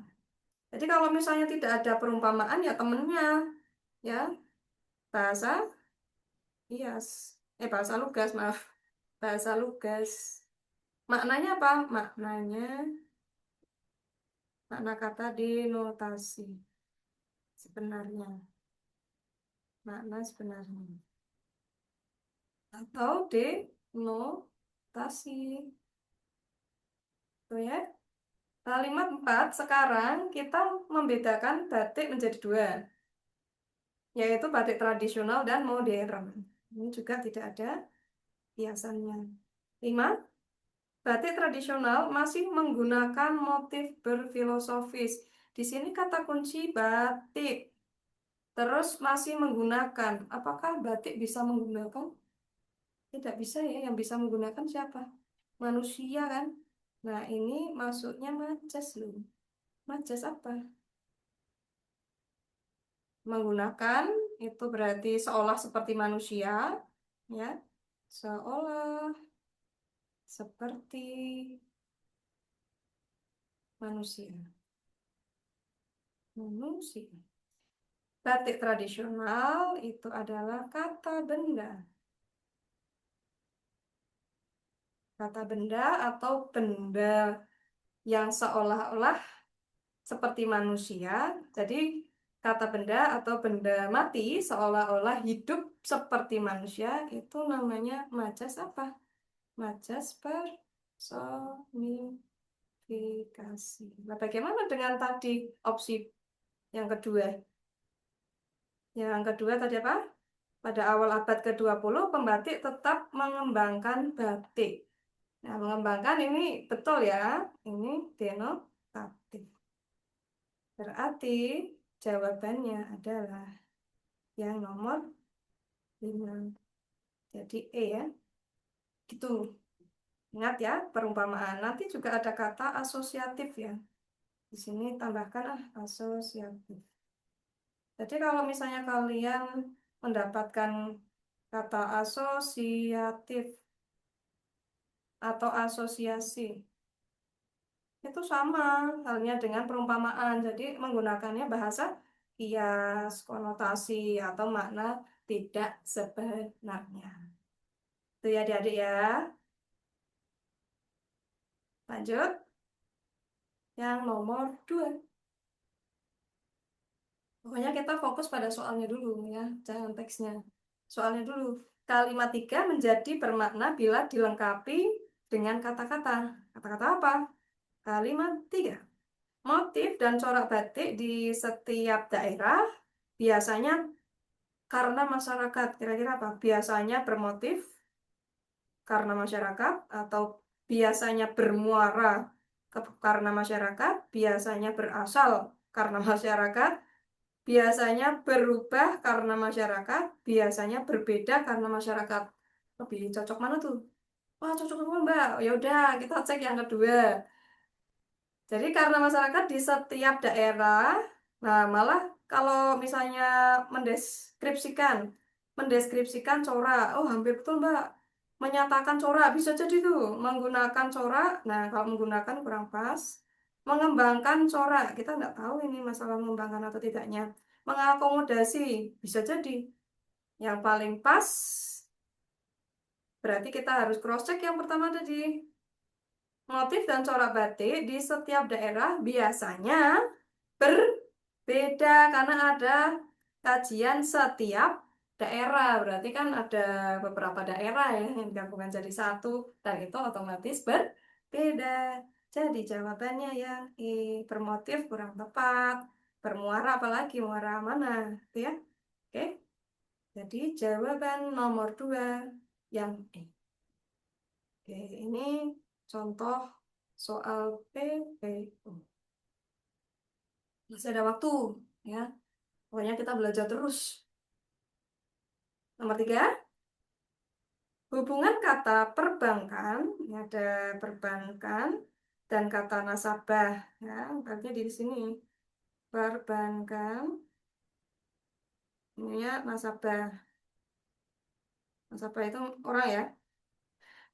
Jadi kalau misalnya tidak ada perumpamaan ya temennya ya bahasa Ias. Bahasa Lugas, maaf. Bahasa Lugas. Maknanya apa? Makna kata denotasi sebenarnya. Makna sebenarnya. Atau denotasi. Tuh ya. Kalimat 4, sekarang kita membedakan batik menjadi dua, yaitu batik tradisional dan modern. Ini juga tidak ada hiasannya. 5, batik tradisional masih menggunakan motif berfilosofis. Di sini kata kunci batik. Terus masih menggunakan. Apakah batik bisa menggunakan? Tidak bisa ya. Yang bisa menggunakan siapa? Manusia kan? Nah, ini maksudnya majas loh. Majas apa? Menggunakan itu berarti seolah seperti manusia, ya. Seolah seperti manusia. Manusia. Batik tradisional itu adalah kata benda. Kata benda atau benda yang seolah-olah seperti manusia. Jadi kata benda atau benda mati seolah-olah hidup seperti manusia itu namanya majas apa? Majas personifikasi. Nah, bagaimana dengan tadi opsi yang kedua? Yang kedua tadi apa? Pada awal abad ke-20, pembatik tetap mengembangkan batik. Nah, mengembangkan ini betul ya. Ini denotatif. Berarti jawabannya adalah yang nomor 5. Jadi E ya. Gitu. Ingat ya, perumpamaan. Nanti juga ada kata asosiatif ya. Di sini tambahkan asosiatif. Jadi kalau misalnya kalian mendapatkan kata asosiatif atau asosiasi, itu sama halnya dengan perumpamaan. Jadi menggunakannya bahasa kias, konotasi, atau makna tidak sebenarnya. Itu ya adik-adik ya. Lanjut. Yang nomor 2. Pokoknya kita fokus pada soalnya dulu ya, jangan teksnya. Soalnya dulu. Kalimat 3 menjadi bermakna bila dilengkapi dengan kata-kata. Kata-kata apa? Kalimat 3. Motif dan corak batik di setiap daerah biasanya karena masyarakat. Kira-kira apa? Biasanya bermotif karena masyarakat atau biasanya bermuara karena masyarakat, biasanya berasal karena masyarakat, biasanya berubah karena masyarakat, biasanya berbeda karena masyarakat. Lebih cocok mana tuh? Wah, cocok semua, Mbak. Ya udah, kita cek yang kedua. Jadi karena masyarakat di setiap daerah, nah malah kalau misalnya mendeskripsikan, mendeskripsikan corak, oh hampir betul Mbak, menyatakan corak bisa jadi tuh menggunakan corak. Nah kalau menggunakan kurang pas, mengembangkan corak kita nggak tahu ini masalah mengembangkan atau tidaknya. Mengakomodasi bisa jadi. Yang paling pas berarti kita harus cross check yang pertama tadi. Motif dan corak batik di setiap daerah biasanya berbeda karena ada kajian setiap daerah. Berarti kan ada beberapa daerah ya yang digabungkan jadi satu dan itu otomatis berbeda. Jadi jawabannya yang bermotif kurang tepat. Bermuara apalagi muara mana, gitu ya. Oke. Jadi jawaban nomor 2 yang E. Oke, ini contoh soal PPU. Masih ada waktu, ya. Pokoknya kita belajar terus. Nomor 3, hubungan kata perbankan, ini ada perbankan dan kata nasabah, ya. Berarti di sini perbankan, ini ya nasabah. Nasabah itu orang ya.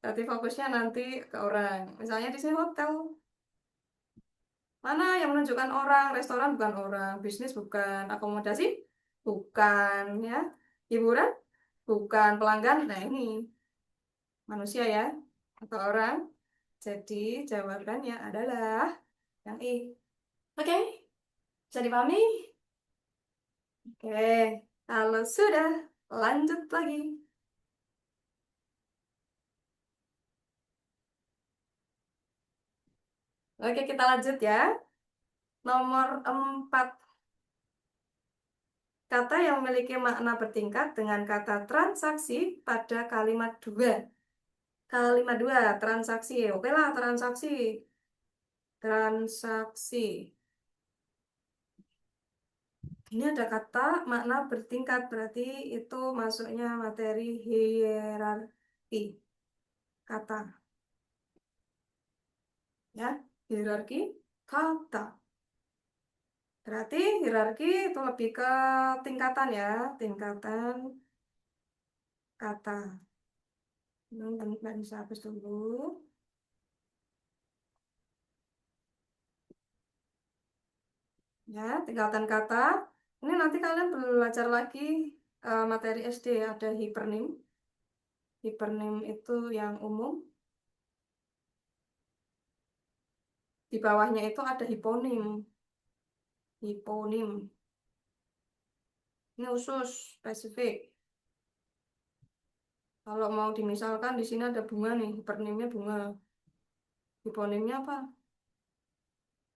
Berarti fokusnya nanti ke orang. Misalnya di sini hotel. Mana yang menunjukkan orang? Restoran bukan orang, bisnis bukan, akomodasi bukan, ya. Hiburan bukan, pelanggan. Nah, ini manusia ya atau orang. Jadi jawabannya adalah yang I. Oke, bisa dipahami? Oke, kalau sudah lanjut lagi. Oke, kita lanjut ya. Nomor 4. Kata yang memiliki makna bertingkat dengan kata transaksi pada kalimat 2. Kalimat 2, transaksi. Oke lah, transaksi. Transaksi. Ini ada kata makna bertingkat, berarti itu masuknya materi hierarki. Kata. Ya, hierarki kata. Berarti hierarki itu lebih ke tingkatan ya, tingkatan kata. Teman-teman bisa hapus dulu. Ya, tingkatan kata. Ini nanti kalian belajar lagi materi SD ya, ada hipernim. Hipernim itu yang umum. Di bawahnya itu ada hiponim. Hiponim. Ini khusus, spesifik. Kalau mau dimisalkan di sini ada bunga nih, hipernimnya bunga. Hiponimnya apa?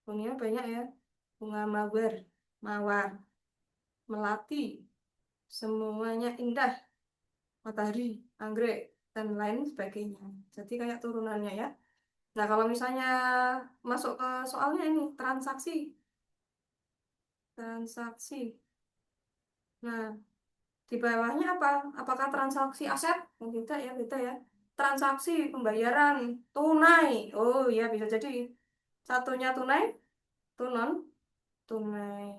Hiponimnya banyak ya. Bunga mawar, mawar, melati, semuanya indah, matahari, anggrek, dan lain sebagainya. Jadi kayak turunannya ya. Nah, kalau misalnya masuk ke soalnya ini, transaksi. Transaksi. Nah, di bawahnya apa? Apakah transaksi aset? Oh, tidak ya, beda ya. Transaksi pembayaran tunai. Oh iya, bisa jadi. Satunya tunai, tunon, tunai.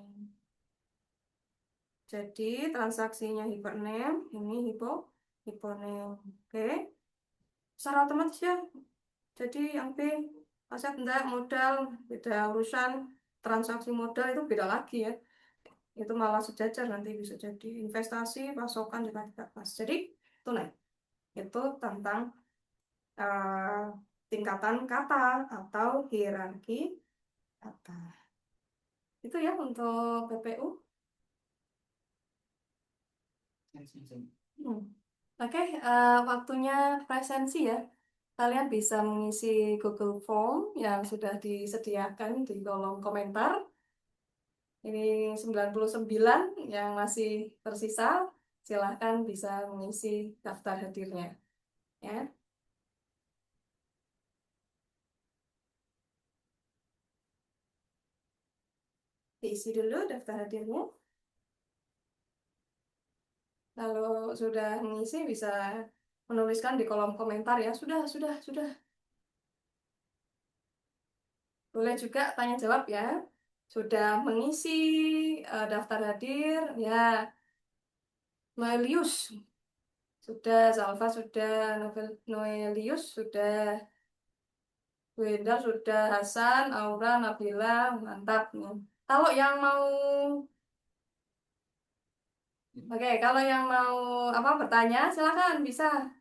Jadi transaksinya hipernem, ini hiponem. Oke, secara otomatis ya. Jadi yang B, aset enggak, modal, beda urusan. Transaksi modal itu beda lagi ya. Itu malah sejajar nanti bisa jadi investasi, pasokan juga tidak pas. Jadi tunai. Itu tentang eh, tingkatan kata atau hierarki kata. Itu ya untuk PPU. Hmm. Oke, waktunya presensi ya. Kalian bisa mengisi Google Form yang sudah disediakan di kolom komentar. Ini 99 yang masih tersisa. Silahkan bisa mengisi daftar hadirnya. Ya, diisi dulu daftar hadirnya. Kalau sudah mengisi bisa menuliskan di kolom komentar ya. Sudah. Boleh juga tanya jawab ya. Sudah mengisi daftar hadir ya. Noelius sudah, Salva sudah, Noelius sudah, Wendar sudah, Hasan, Aura, Nabila, mantap. Kalau yang mau, oke, kalau yang mau apa bertanya, silakan bisa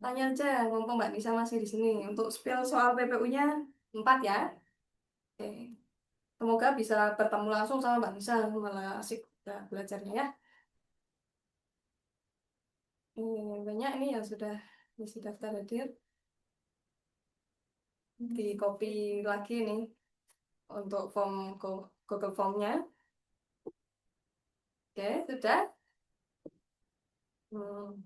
tanya aja. Mumpung Mbak Nisa masih di sini untuk spill soal PPU-nya 4 ya. Oke. Semoga bisa bertemu langsung sama Mbak Nisa, malah asik ya, belajarnya ya. Banyak nih yang sudah isi daftar hadir, di copy lagi nih untuk form Google Formnya. Oke, sudah. Hmm.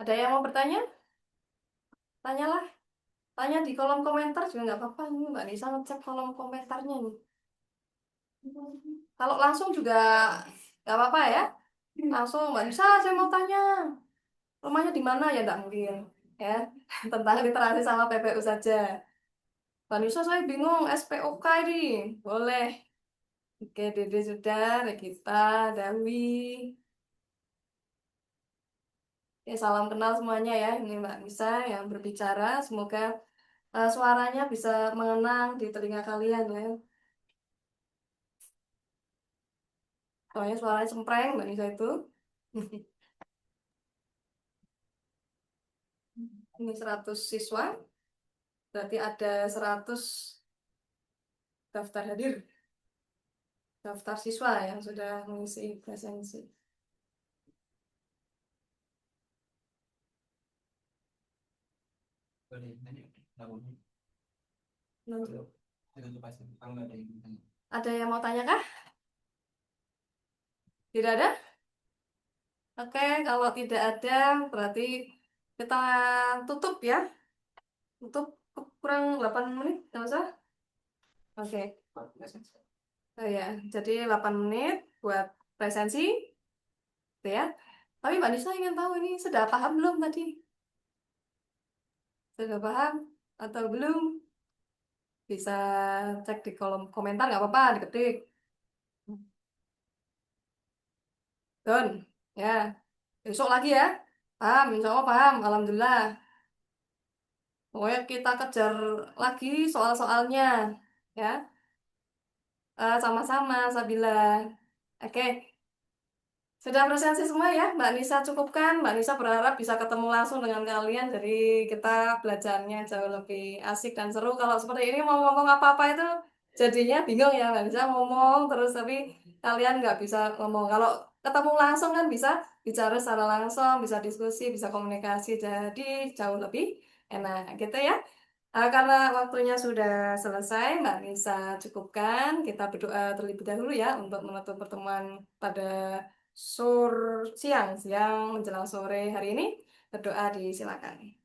Ada yang mau bertanya? Tanyalah. Tanya di kolom komentar juga nggak apa-apa. Ini Mbak Nisa ngecek kolom komentarnya nih. Kalau langsung juga nggak apa-apa ya. Langsung Mbak Nisa, saya mau tanya. Rumahnya di mana ya? Nggak mungkin. Ya, tentang literasi sama PPU saja. Mbak Nisa, saya bingung. SPOK ini. Boleh. Oke, Dede sudah. Regita, Dawi. Ya, salam kenal semuanya ya. Ini Mbak Nisa yang berbicara. Semoga suaranya bisa mengenang di telinga kalian ya. Soalnya suaranya cempreng Mbak Nisa itu. Ini 100 siswa, berarti ada 100 daftar hadir, daftar siswa yang sudah mengisi presensi. Ada yang mau tanya kah? Tidak ada? Oke, kalau tidak ada berarti kita tutup ya. Tutup kurang 8 menit, nggak usah? Oke. Oh ya, jadi 8 menit buat presensi, gitu ya. Tapi Mbak Nisa ingin tahu ini sudah paham belum tadi? Sudah paham atau belum? Bisa cek di kolom komentar, nggak apa-apa, diketik. Don, ya. Besok lagi ya. Paham, insya Allah paham. Alhamdulillah. Pokoknya kita kejar lagi soal-soalnya. Ya, sama-sama, Sabila. Oke, sudah presensi semua ya, Mbak Nisa cukupkan. Mbak Nisa berharap bisa ketemu langsung dengan kalian, jadi kita belajarnya jauh lebih asik dan seru. Kalau seperti ini mau ngomong apa-apa itu jadinya bingung ya, Mbak Nisa ngomong terus tapi kalian nggak bisa ngomong. Kalau ketemu langsung kan bisa bicara secara langsung, bisa diskusi, bisa komunikasi, jadi jauh lebih enak gitu ya. Karena waktunya sudah selesai, Mbak Nisa cukupkan. Kita berdoa terlebih dahulu ya untuk menutup pertemuan pada siang menjelang sore hari ini. Berdoa disilakan.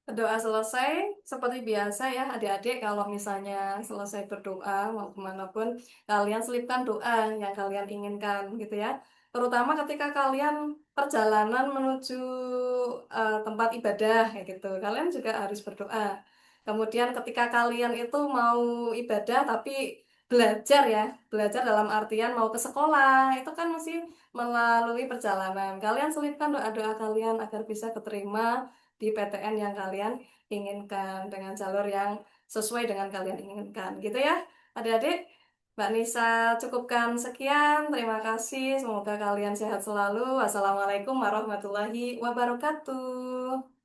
Doa selesai, seperti biasa ya adik-adik kalau misalnya selesai berdoa mau kemanapun, kalian selipkan doa yang kalian inginkan gitu ya. Terutama ketika kalian perjalanan menuju tempat ibadah kayak gitu, kalian juga harus berdoa. Kemudian ketika kalian itu mau ibadah tapi belajar ya, belajar dalam artian mau ke sekolah, itu kan masih melalui perjalanan. Kalian selipkan doa-doa kalian agar bisa keterima di PTN yang kalian inginkan dengan jalur yang sesuai dengan kalian inginkan gitu ya adik-adik. Mbak Nisa cukupkan sekian, terima kasih, semoga kalian sehat selalu. Wassalamualaikum warahmatullahi wabarakatuh.